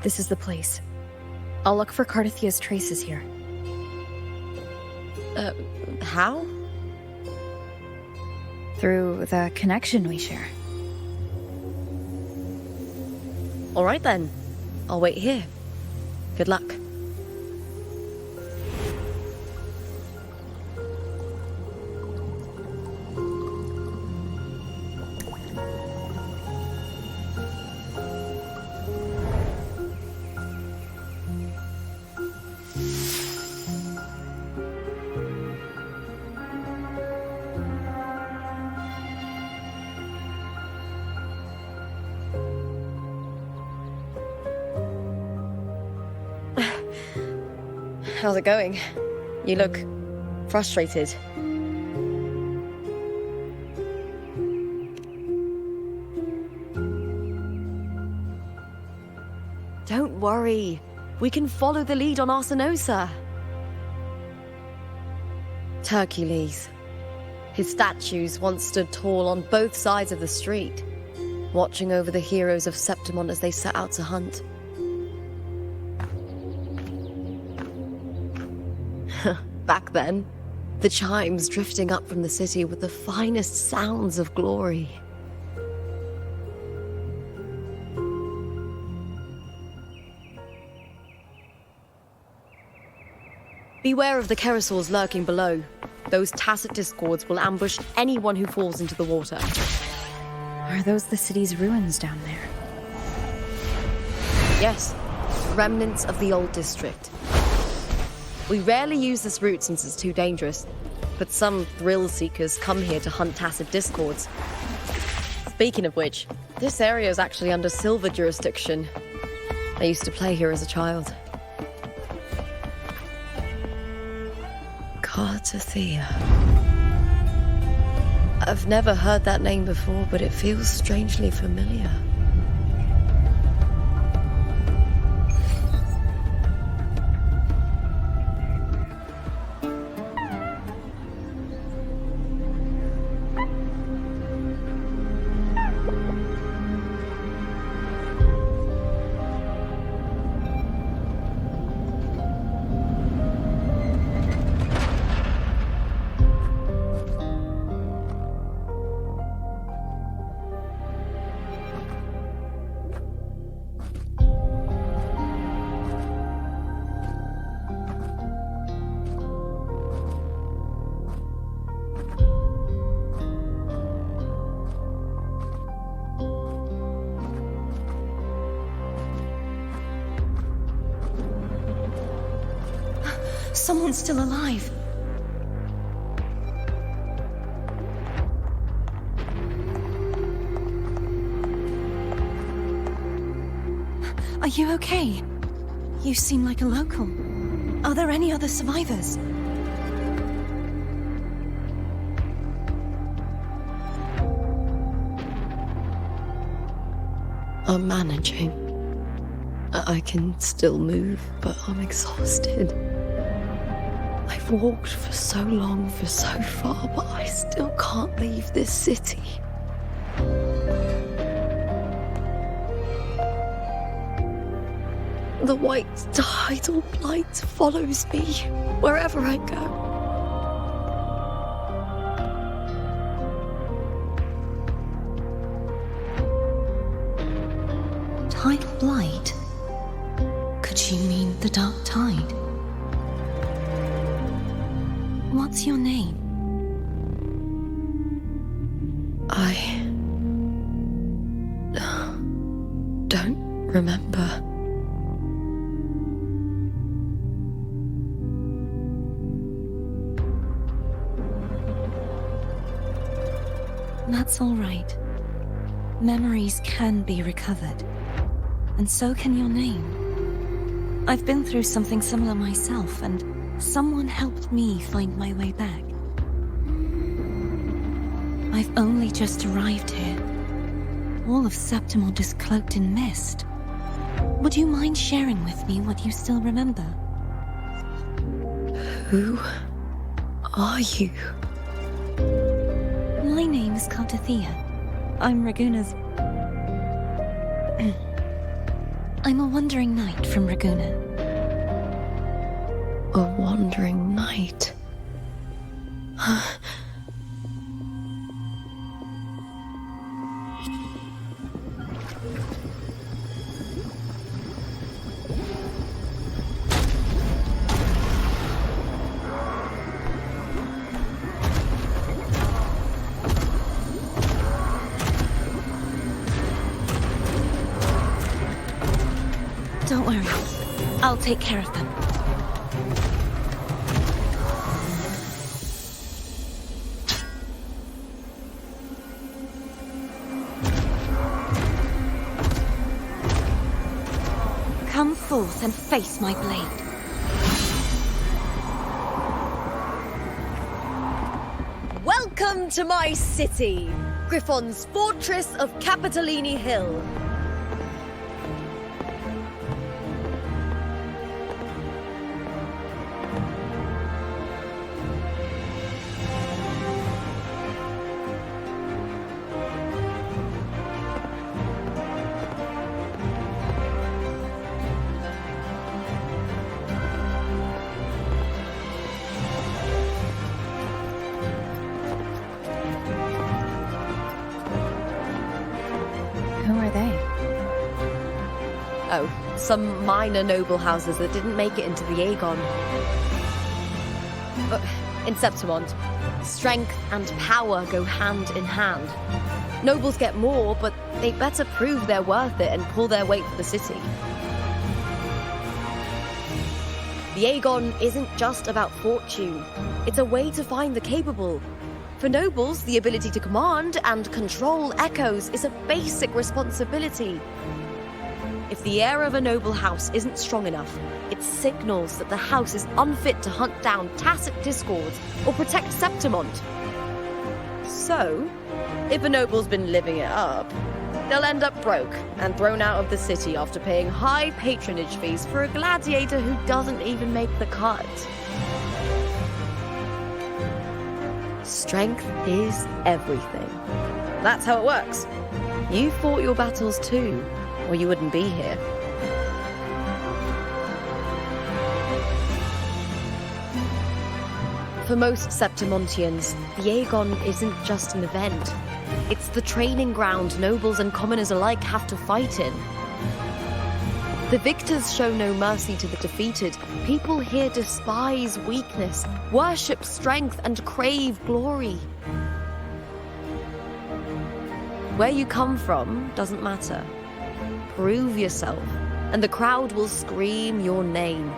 This is the place. I'll look for Thea's traces here. How? Through the connection we share. All right then. I'll wait here. Good luck. How's it going? You look frustrated. Don't worry. We can follow the lead on Arsinosa. Hercules. His statues once stood tall on both sides of the street, watching over the heroes of Septimont as they set out to hunt. Back then, the chimes drifting up from the city with the finest sounds of glory. Beware of the Kerosaurs lurking below. Those tacit discords will ambush anyone who falls into the water. Are those the city's ruins down there? Yes, remnants of the old district. We rarely use this route since it's too dangerous, but some thrill seekers come here to hunt tacit discords. Speaking of which, this area is actually under Silver jurisdiction. I used to play here as a child. Thea. I've never heard that name before, but it feels strangely familiar. Someone's still alive. Are you okay? You seem like a local. Are there any other survivors? I'm managing. I can still move, but I'm exhausted. I've walked for so long, for so far, but I still can't leave this city. The white tidal blight follows me wherever I go. Tidal blight? Could she mean the dark tide? What's your name? I don't remember. That's all right. Memories can be recovered, and so can your name. I've been through something similar myself, and someone helped me find my way back. I've only just arrived here. All of Septimont is cloaked in mist. Would you mind sharing with me what you still remember? Who are you? My name is Thea. I'm Raguna's... I'm a wandering knight from Raguna. A wandering knight? Don't worry. I'll take care of them. Come forth and face my blade. Welcome to my city, Griffon's fortress of Capitolini Hill. Oh, some minor noble houses that didn't make it into the Aegon. In Septimont, strength and power go hand in hand. Nobles get more, but they better prove they're worth it and pull their weight for the city. The Aegon isn't just about fortune. It's a way to find the capable. For nobles, the ability to command and control echoes is a basic responsibility. If the heir of a noble house isn't strong enough, it signals that the house is unfit to hunt down tacit discords or protect Septimont. So, if a noble's been living it up, they'll end up broke and thrown out of the city after paying high patronage fees for a gladiator who doesn't even make the cut. Strength is everything. That's how it works. You fought your battles too, or you wouldn't be here. For most Septimontians, the Aegon isn't just an event. It's the training ground nobles and commoners alike have to fight in. The victors show no mercy to the defeated. People here despise weakness, worship strength, and crave glory. Where you come from doesn't matter. Prove yourself, and the crowd will scream your name.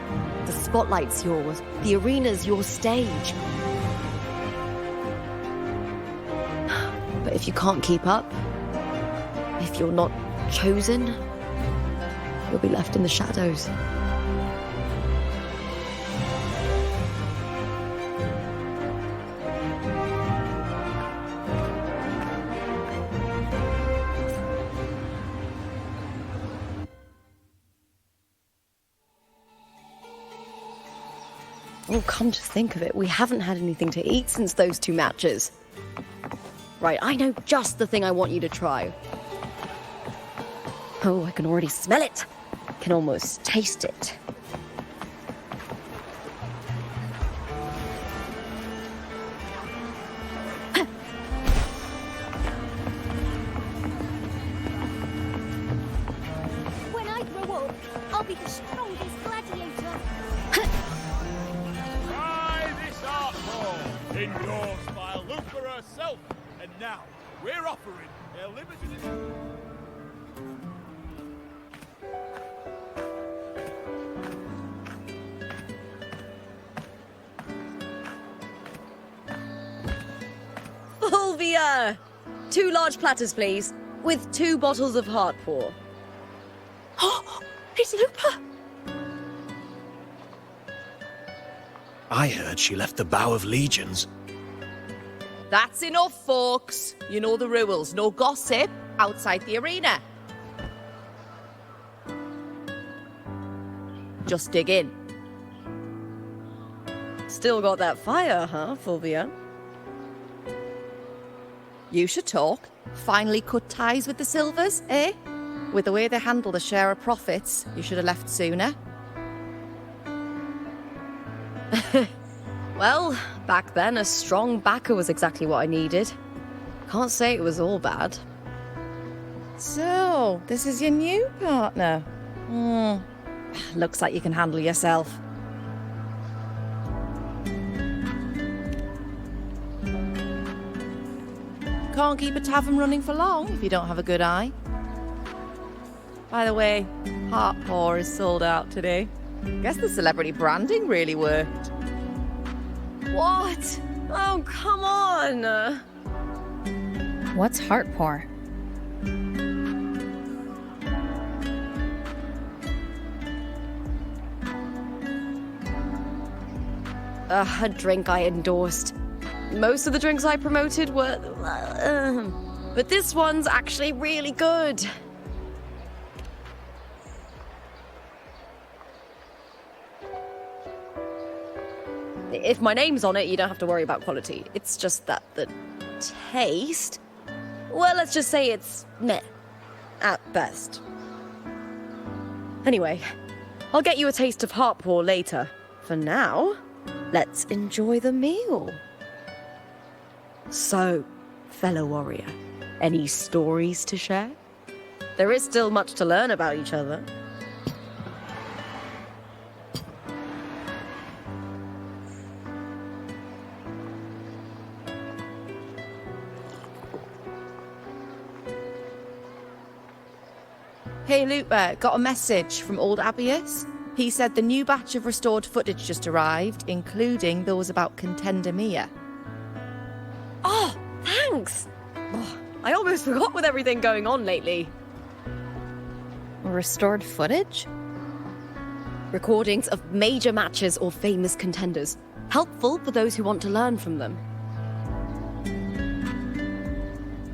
The spotlight's yours, the arena's your stage. But if you can't keep up, if you're not chosen, you'll be left in the shadows. Oh, come to think of it, we haven't had anything to eat since those 2 matches. Right, I know just the thing I want you to try. Oh, I can already smell it. Can almost taste it. When I grow up, I'll be the strongest gladiator. Try this art form, endorsed by Lupa herself. And now, we're offering a limited edition. Fulvia! 2 large platters, please, with 2 bottles of heart pour. Oh, it's Lupa! I heard she left the Bow of Legions. That's enough, folks. You know the rules. No gossip outside the arena. Just dig in. Still got that fire, huh, Fulvia? You should talk. Finally cut ties with the Silvers, eh? With the way they handle the share of profits, you should have left sooner. Well, back then, a strong backer was exactly what I needed. Can't say it was all bad. So, this is your new partner. Looks like you can handle yourself. Can't keep a tavern running for long if you don't have a good eye. By the way, Heart Pour is sold out today. Guess the celebrity branding really worked. What? Oh, come on! What's heart pour? A drink I endorsed. Most of the drinks I promoted were... but this one's actually really good. If my name's on it, you don't have to worry about quality. It's just that the taste... Well, let's just say it's meh. At best. Anyway, I'll get you a taste of heart pour later. For now, let's enjoy the meal. So, fellow warrior, any stories to share? There is still much to learn about each other. Hey, Lupa, got a message from old Abius? He said the new batch of restored footage just arrived, including those about contender Mia. Oh, thanks! Oh, I almost forgot with everything going on lately. Restored footage? Recordings of major matches or famous contenders. Helpful for those who want to learn from them.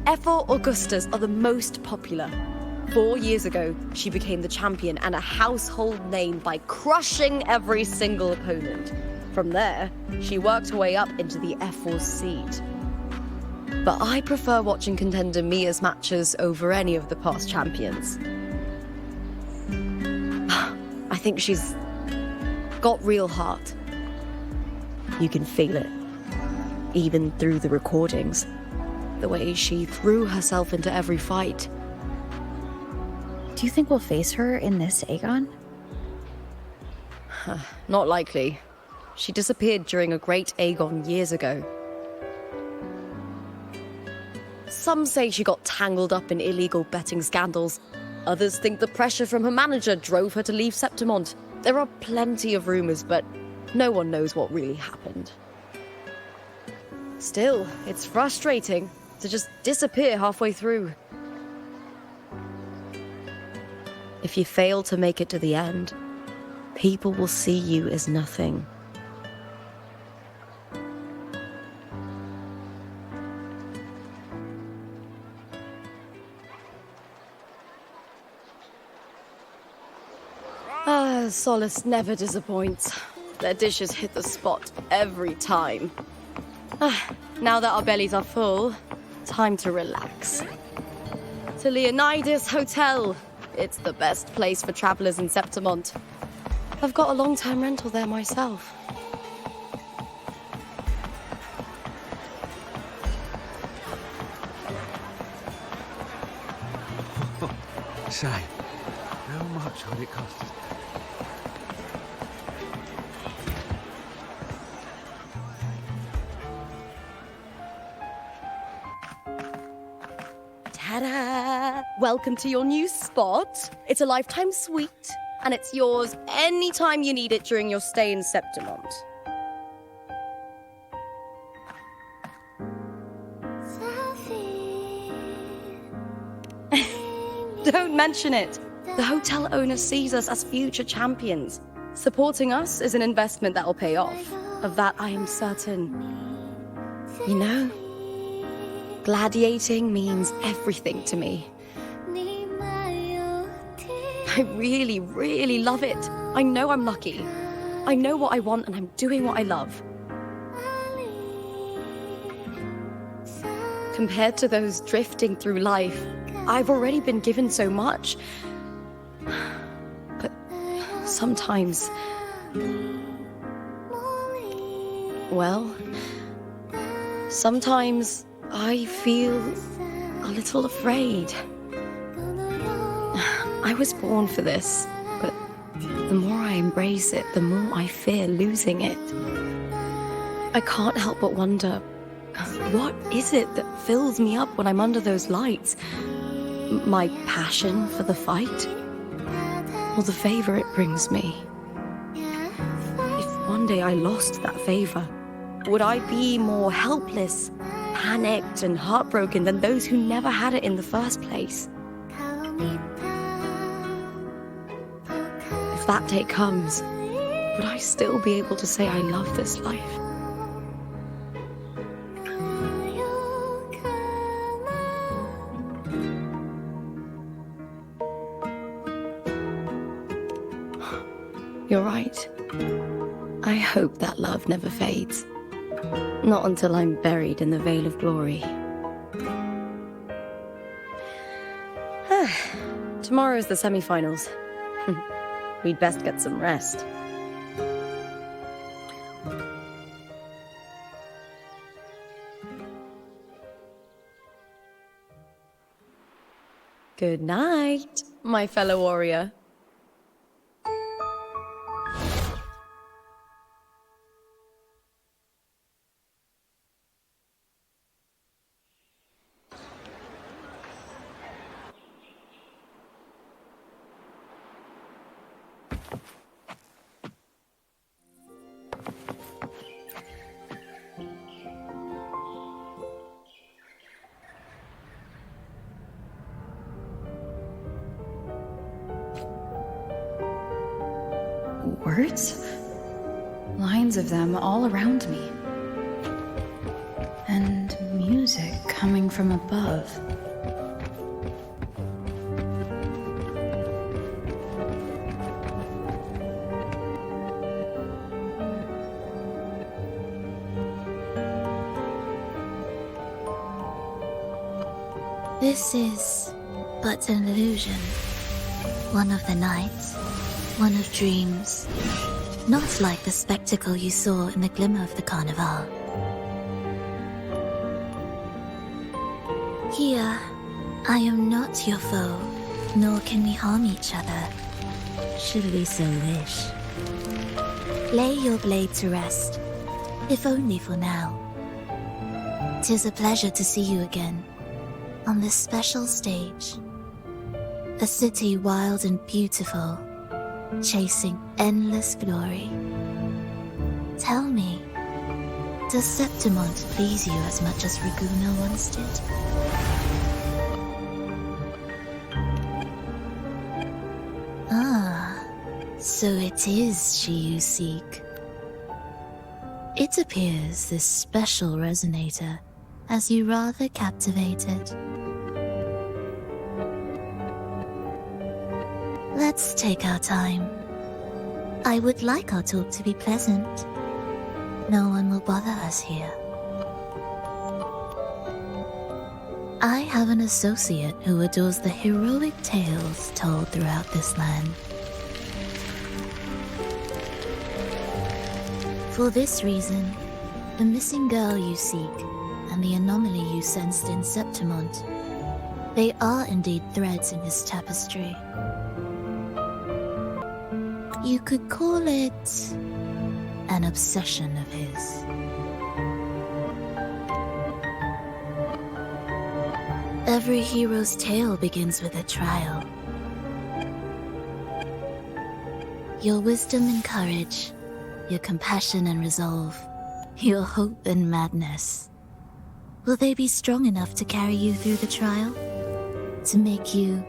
F4 Augustas are the most popular. 4 years ago, she became the champion and a household name by crushing every single opponent. From there, she worked her way up into the F4 seed. But I prefer watching contender Mia's matches over any of the past champions. I think she's got real heart. You can feel it, even through the recordings. The way she threw herself into every fight. Do you think we'll face her in this Aegon? Not likely. She disappeared during a great Aegon years ago. Some say she got tangled up in illegal betting scandals. Others think the pressure from her manager drove her to leave Septimont. There are plenty of rumors, but no one knows what really happened. Still, it's frustrating to just disappear halfway through. If you fail to make it to the end, people will see you as nothing. Solace never disappoints. Their dishes hit the spot every time. Now that our bellies are full, time to relax. To Leonidas Hotel. It's the best place for travelers in Septimont. I've got a long-term rental there myself. Say, how much would it cost us? Ta-da! Welcome to your new spot. It's a lifetime suite, and it's yours anytime you need it during your stay in Septimont. Don't mention it. The hotel owner sees us as future champions. Supporting us is an investment that will pay off. Of that I am certain. You know, gladiating means everything to me. I really, really love it. I know I'm lucky. I know what I want and I'm doing what I love. Compared to those drifting through life, I've already been given so much. But sometimes... well, sometimes I feel a little afraid. I was born for this, but the more I embrace it, the more I fear losing it. I can't help but wonder, what is it that fills me up when I'm under those lights? My passion for the fight? Or the favor it brings me? If one day I lost that favor, would I be more helpless, panicked and heartbroken than those who never had it in the first place? If that day comes, would I still be able to say I love this life? You're right. I hope that love never fades. Not until I'm buried in the veil of glory. Tomorrow's the semi-finals. We'd best get some rest. Good night, my fellow warrior. Words? Lines of them all around me. And music coming from above. This is but an illusion. One of the nights, one of dreams. Not like the spectacle you saw in the glimmer of the carnival. Here, I am not your foe, nor can we harm each other, should we so wish. Lay your blade to rest, if only for now. 'Tis a pleasure to see you again, on this special stage. A city wild and beautiful, chasing endless glory. Tell me, does Septimont please you as much as Raguna once did? Ah, so it is she you seek. It appears this special resonator has you rather captivated. Let's take our time. I would like our talk to be pleasant. No one will bother us here. I have an associate who adores the heroic tales told throughout this land. For this reason, the missing girl you seek and the anomaly you sensed in Septimont, they are indeed threads in his tapestry. You could call it an obsession of his. Every hero's tale begins with a trial. Your wisdom and courage, your compassion and resolve, your hope and madness. Will they be strong enough to carry you through the trial? To make you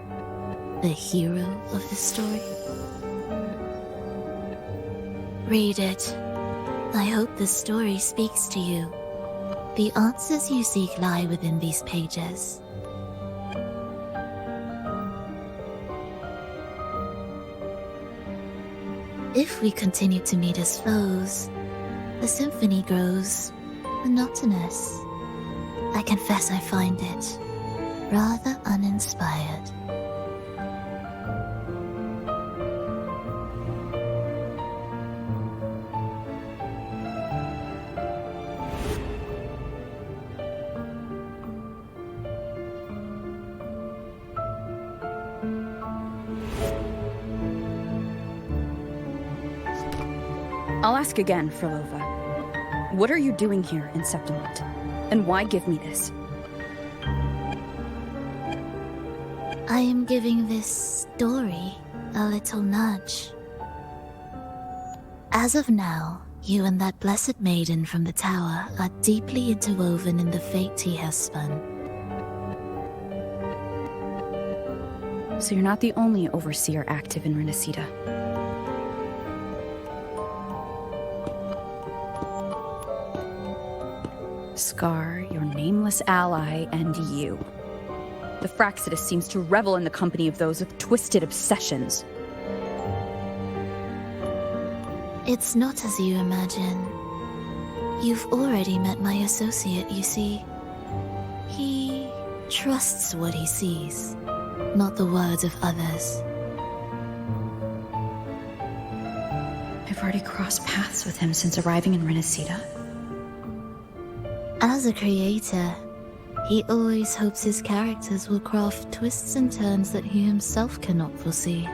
the hero of the story? Read it. I hope the story speaks to you. The answers you seek lie within these pages. If we continue to meet as foes, the symphony grows monotonous. I confess I find it rather uninspired. I'll ask again, Frolova. What are you doing here in Septimont? And why give me this? I am giving this story a little nudge. As of now, you and that blessed maiden from the tower are deeply interwoven in the fate he has spun. So you're not the only overseer active in Renacita. Scar, your nameless ally, and you. The Fraxidus seems to revel in the company of those with twisted obsessions. It's not as you imagine. You've already met my associate, you see. He trusts what he sees, not the words of others. I've already crossed paths with him since arriving in Renacita. As a creator, he always hopes his characters will craft twists and turns that he himself cannot foresee.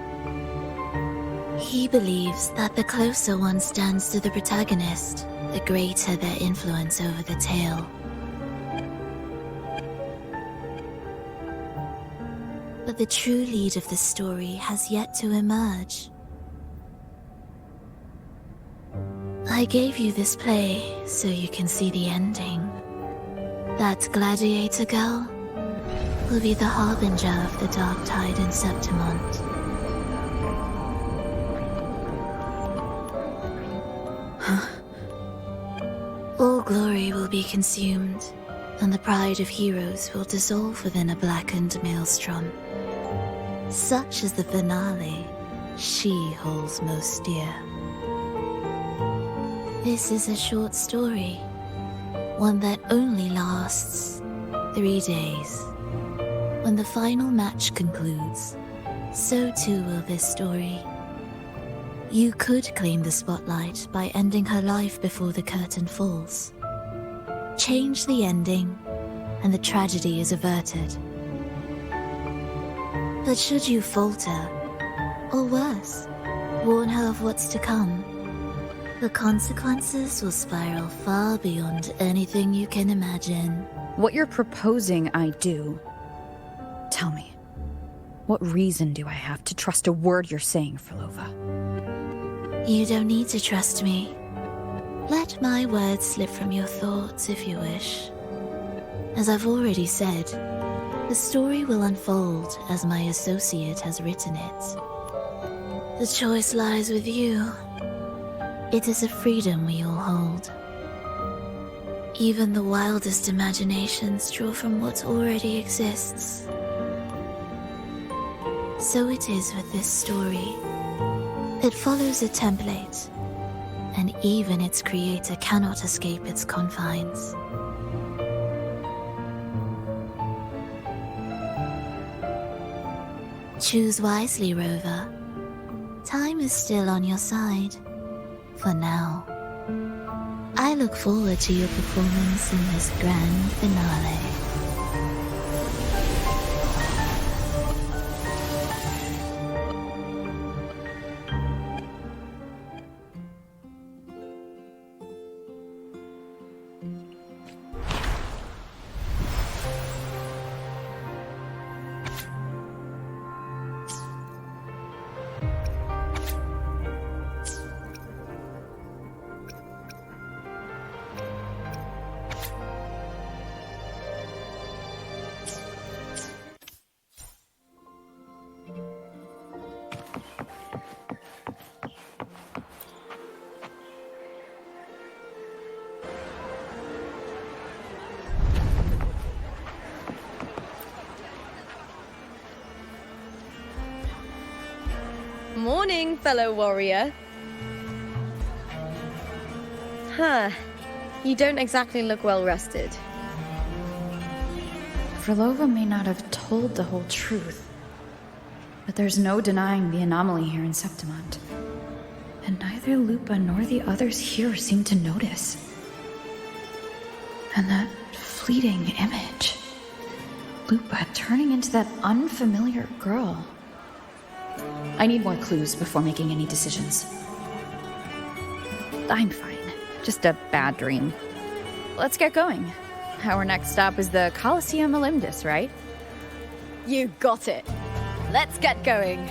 He believes that the closer one stands to the protagonist, the greater their influence over the tale. But the true lead of the story has yet to emerge. I gave you this play so you can see the ending. That gladiator girl will be the harbinger of the dark tide in Septimont. story will be consumed, and the pride of heroes will dissolve within a blackened maelstrom. Such is the finale she holds most dear. This is a short story, one that only lasts 3 days. When the final match concludes, so too will this story. You could claim the spotlight by ending her life before the curtain falls. Change the ending, and the tragedy is averted. But should you falter, or worse, warn her of what's to come, the consequences will spiral far beyond anything you can imagine. What you're proposing I do. Tell me, what reason do I have to trust a word you're saying, Frolova? You don't need to trust me. Let my words slip from your thoughts if you wish. As I've already said, the story will unfold as my associate has written it. The choice lies with you. It is a freedom we all hold. Even the wildest imaginations draw from what already exists. So it is with this story. It follows a template, and even its creator cannot escape its confines. Choose wisely, Rover. Time is still on your side, for now. I look forward to your performance in this grand finale. Morning, fellow warrior. Huh. You don't exactly look well rested. Frolova may not have told the whole truth, but there's no denying the anomaly here in Septimont. And neither Lupa nor the others here seem to notice. And that fleeting image. Lupa turning into that unfamiliar girl. I need more clues before making any decisions. I'm fine. Just a bad dream. Let's get going. Our next stop is the Coliseum Olympus, right? You got it. Let's get going.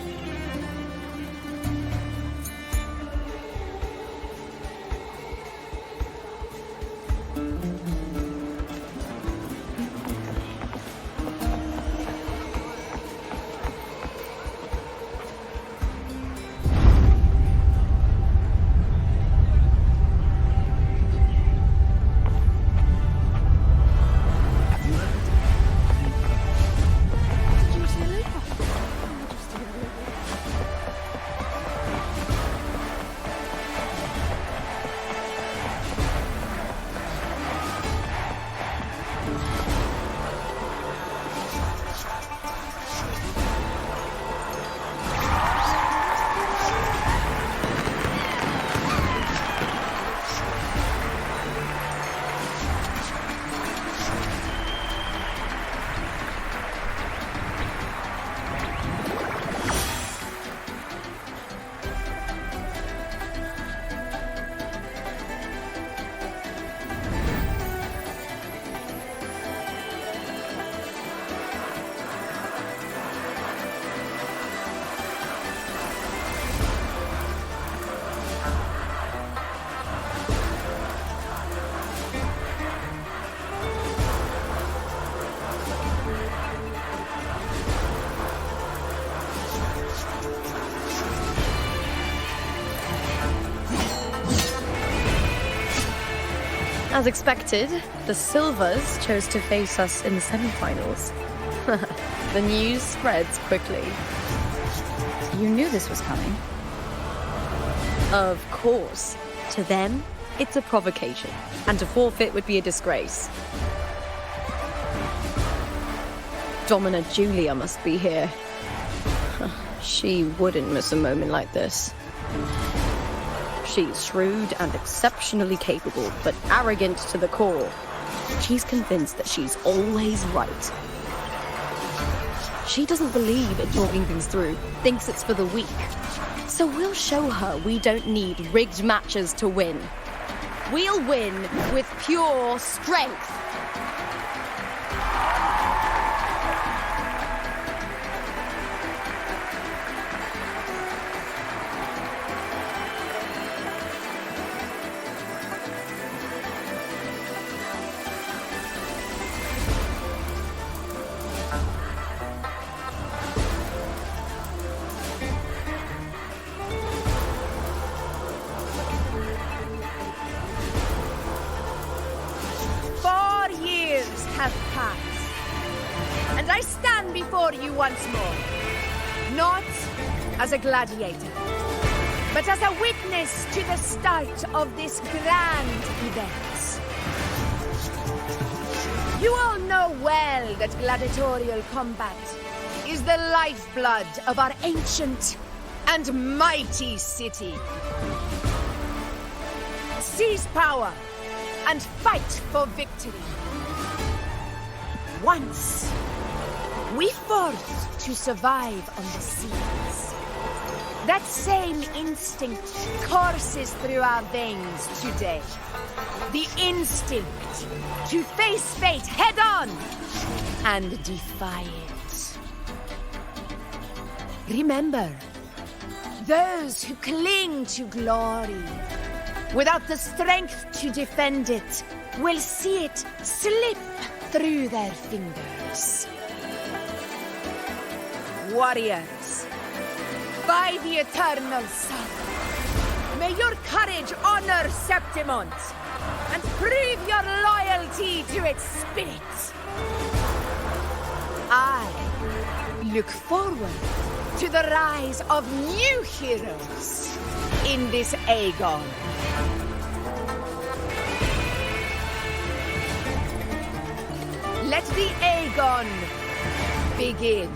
As expected, the Silvers chose to face us in the semi-finals. The news spreads quickly. You knew this was coming. Of course. To them, it's a provocation, and to forfeit would be a disgrace. Domina Julia must be here. She wouldn't miss a moment like this. She's shrewd and exceptionally capable, but arrogant to the core. She's convinced that she's always right. She doesn't believe in talking things through, thinks it's for the weak. So we'll show her we don't need rigged matches to win. We'll win with pure strength. Have passed, and I stand before you once more, not as a gladiator, but as a witness to the start of this grand event. You all know well that gladiatorial combat is the lifeblood of our ancient and mighty city. Seize power and fight for victory. Once, we fought to survive on the seas. That same instinct courses through our veins today. The instinct to face fate head-on and defy it. Remember, those who cling to glory without the strength to defend it will see it slip through their fingers. Warriors, by the eternal sun, may your courage honor Septimont and prove your loyalty to its spirit. I look forward to the rise of new heroes in this Aegon. Let the Aegon begin.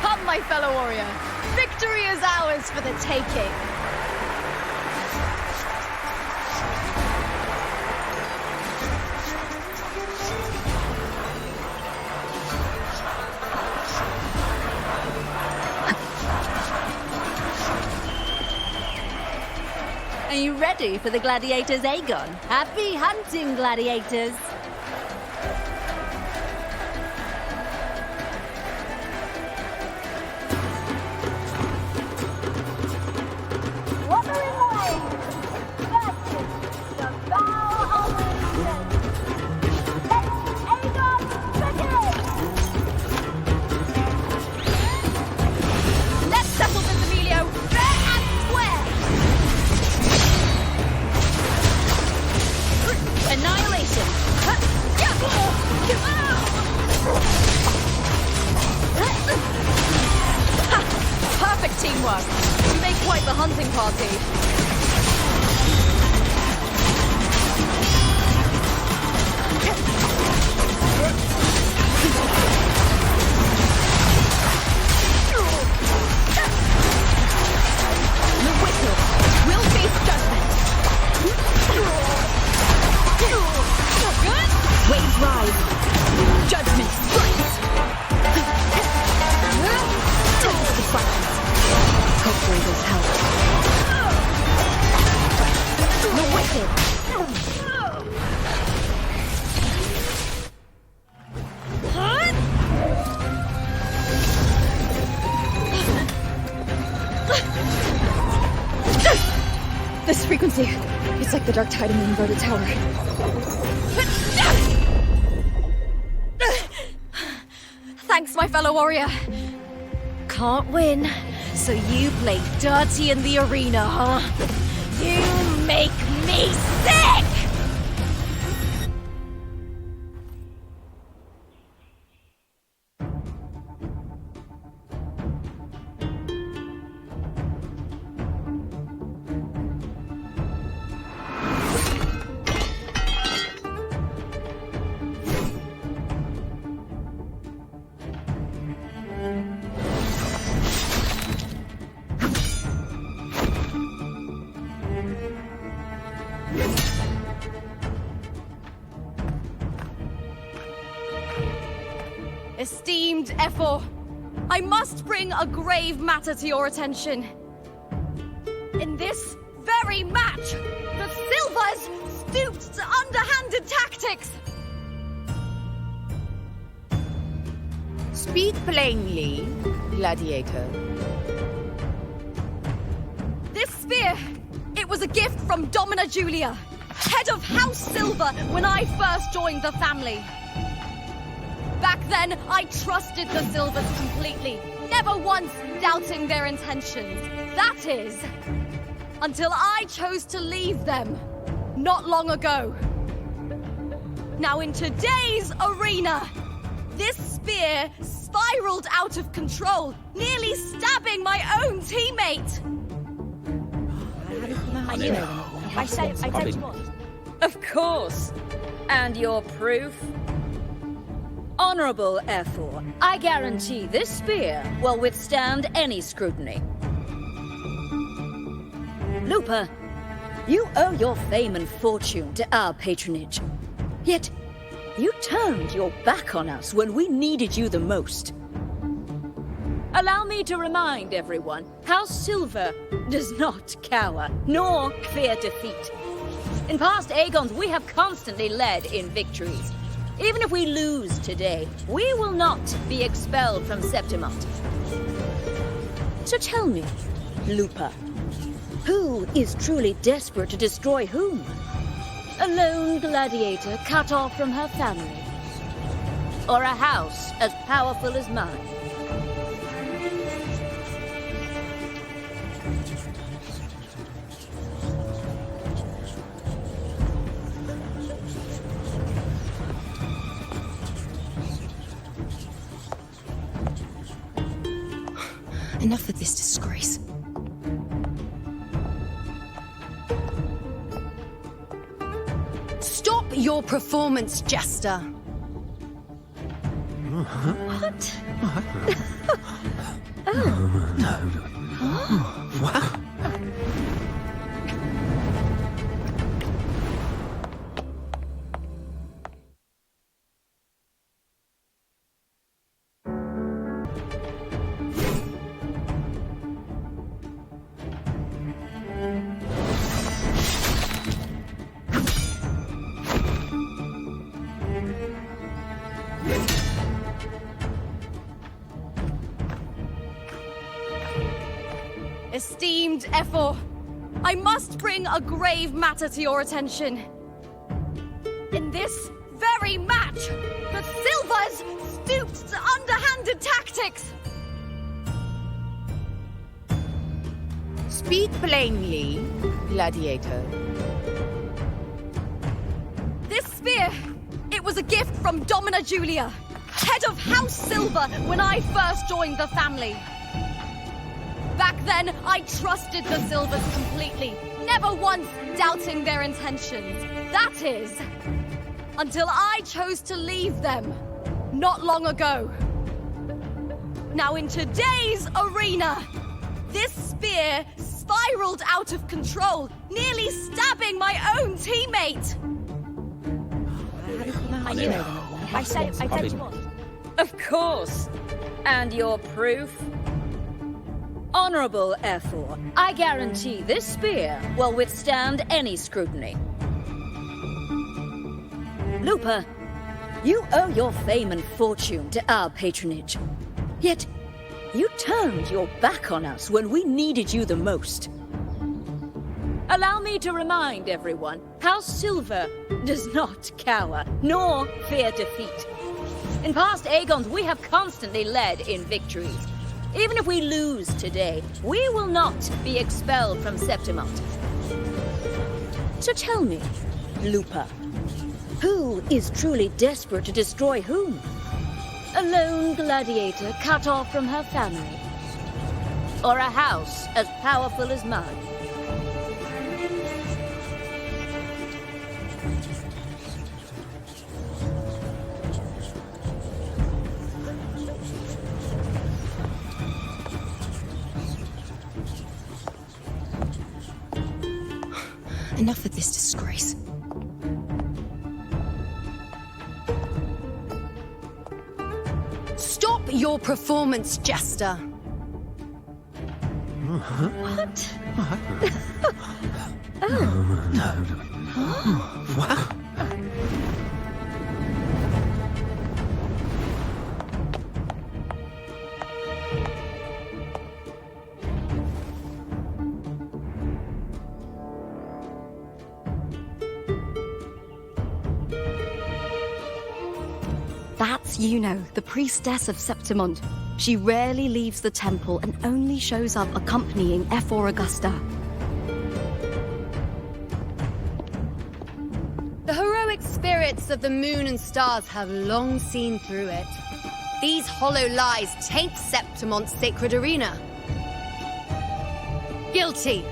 Come, my fellow warrior. Victory is ours for the taking. Are you ready for the gladiators, Aegon? Happy hunting, gladiators! Wuthering Waves! Versus the vow of allegiance. Let Aegon begin! Let's settle this, Emilio, fair and square! Annihilation! Perfect teamwork! You make quite the hunting party. The wicked will face judgment. Good? Waves rise. Judgment strikes. Tempest the fires. Hopefully this helps. The wicked. This frequency, It's like the dark tide in the inverted tower. Thanks, my fellow warrior. Can't win, so you play dirty in the arena, huh? You make me sick! Esteemed Ephor, I must bring a grave matter to your attention. In this very match, the Silvers stooped to underhanded tactics. Speak plainly, gladiator. This spear, it was a gift from Domina Julia, head of House Silver when I first joined the family. Back then, I trusted the Silvers completely, never once doubting their intentions. That is, until I chose to leave them, not long ago. Now in today's arena, this spear spiraled out of control, nearly stabbing my own teammate. I said you would. Of course. And your proof? Honorable Ephor, I guarantee this spear will withstand any scrutiny. Lupa, you owe your fame and fortune to our patronage. Yet, you turned your back on us when we needed you the most. Allow me to remind everyone, House Silver does not cower, nor fear defeat. In past Aegons, we have constantly led in victories. Even if we lose today, we will not be expelled from Septimont. So tell me, Lupa, who is truly desperate to destroy whom? A lone gladiator cut off from her family? Or a house as powerful as mine? Enough of this disgrace. Stop your performance, Jester. What? Oh. No. What? Esteemed Ephor, I must bring a grave matter to your attention. In this very match, the Silvers stooped to underhanded tactics. Speak plainly, gladiator. This spear, it was a gift from Domina Julia, head of House Silver when I first joined the family. Back then, I trusted the Silvers completely, never once doubting their intentions. That is, until I chose to leave them, not long ago. Now in today's arena, this spear spiraled out of control, nearly stabbing my own teammate. I said you would. Of course. And your proof? Honorable Ephor, I guarantee this spear will withstand any scrutiny. Lupa, you owe your fame and fortune to our patronage. Yet, you turned your back on us when we needed you the most. Allow me to remind everyone how Silver does not cower, nor fear defeat. In past Aegons, we have constantly led in victories. Even if we lose today, we will not be expelled from Septimont. So tell me, Lupa, who is truly desperate to destroy whom? A lone gladiator cut off from her family? Or a house as powerful as mine? Enough of this disgrace. Stop your performance, Jester. What? What? That's Yuno, the priestess of Septimont. She rarely leaves the temple and only shows up accompanying F4 Augusta. The heroic spirits of the moon and stars have long seen through it. These hollow lies taint Septimont's sacred arena. Guilty.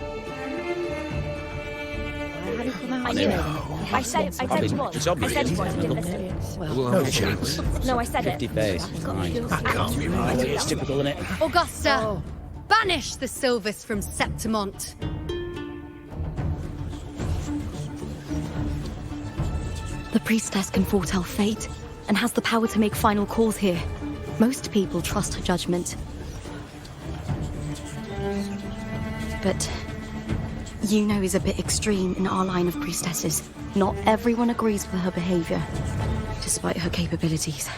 I knew it. I said it was. It's obvious. I said it was. You didn't listen. Well, no chance. No, I said it. 50 base. That can't be right. It's typical, isn't it? Augusta, banish the Silvers from Septimont. The priestess can foretell fate and has the power to make final calls here. Most people trust her judgment. But Yuno is a bit extreme in our line of priestesses. Not everyone agrees with her behavior, despite her capabilities.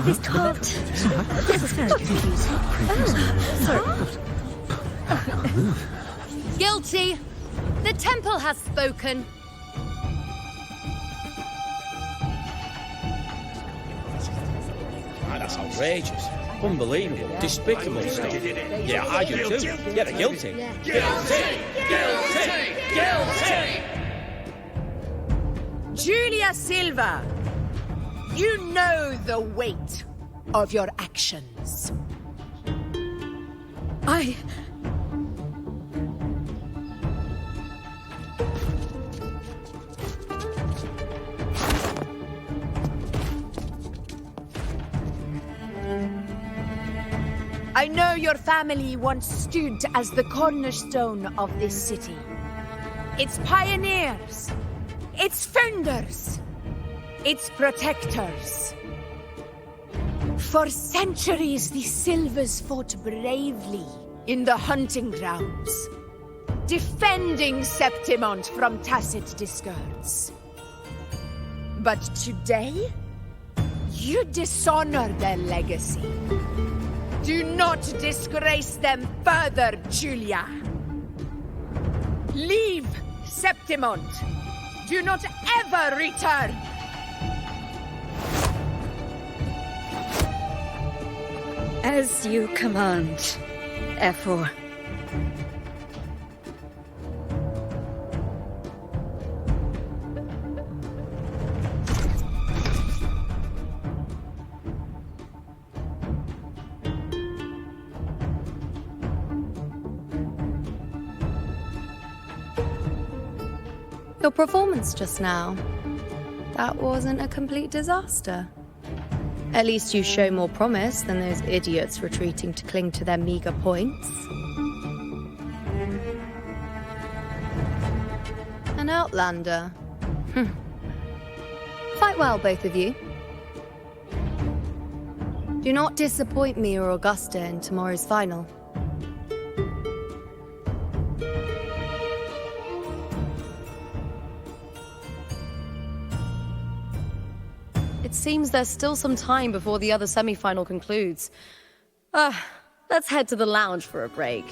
This can't. This is very confusing. Guilty. The temple has spoken. That's outrageous. Unbelievable. Despicable stuff. Yeah, I do too. Yeah, they're guilty. Guilty! Guilty! Guilty! Julia Silva, you know the weight of your actions. I know your family once stood as the cornerstone of this city. Its pioneers, its founders, its protectors. For centuries, the Silvers fought bravely in the hunting grounds, defending Septimont from tacit discords. But today, you dishonor their legacy. Do not disgrace them further, Julia. Leave Septimont. Do not ever return. As you command, F4. Your performance just now, that wasn't a complete disaster. At least you show more promise than those idiots retreating to cling to their meager points. An outlander. Fight well, both of you. Do not disappoint me or Augusta in tomorrow's final. It seems there's still some time before the other semi-final concludes. Let's head to the lounge for a break.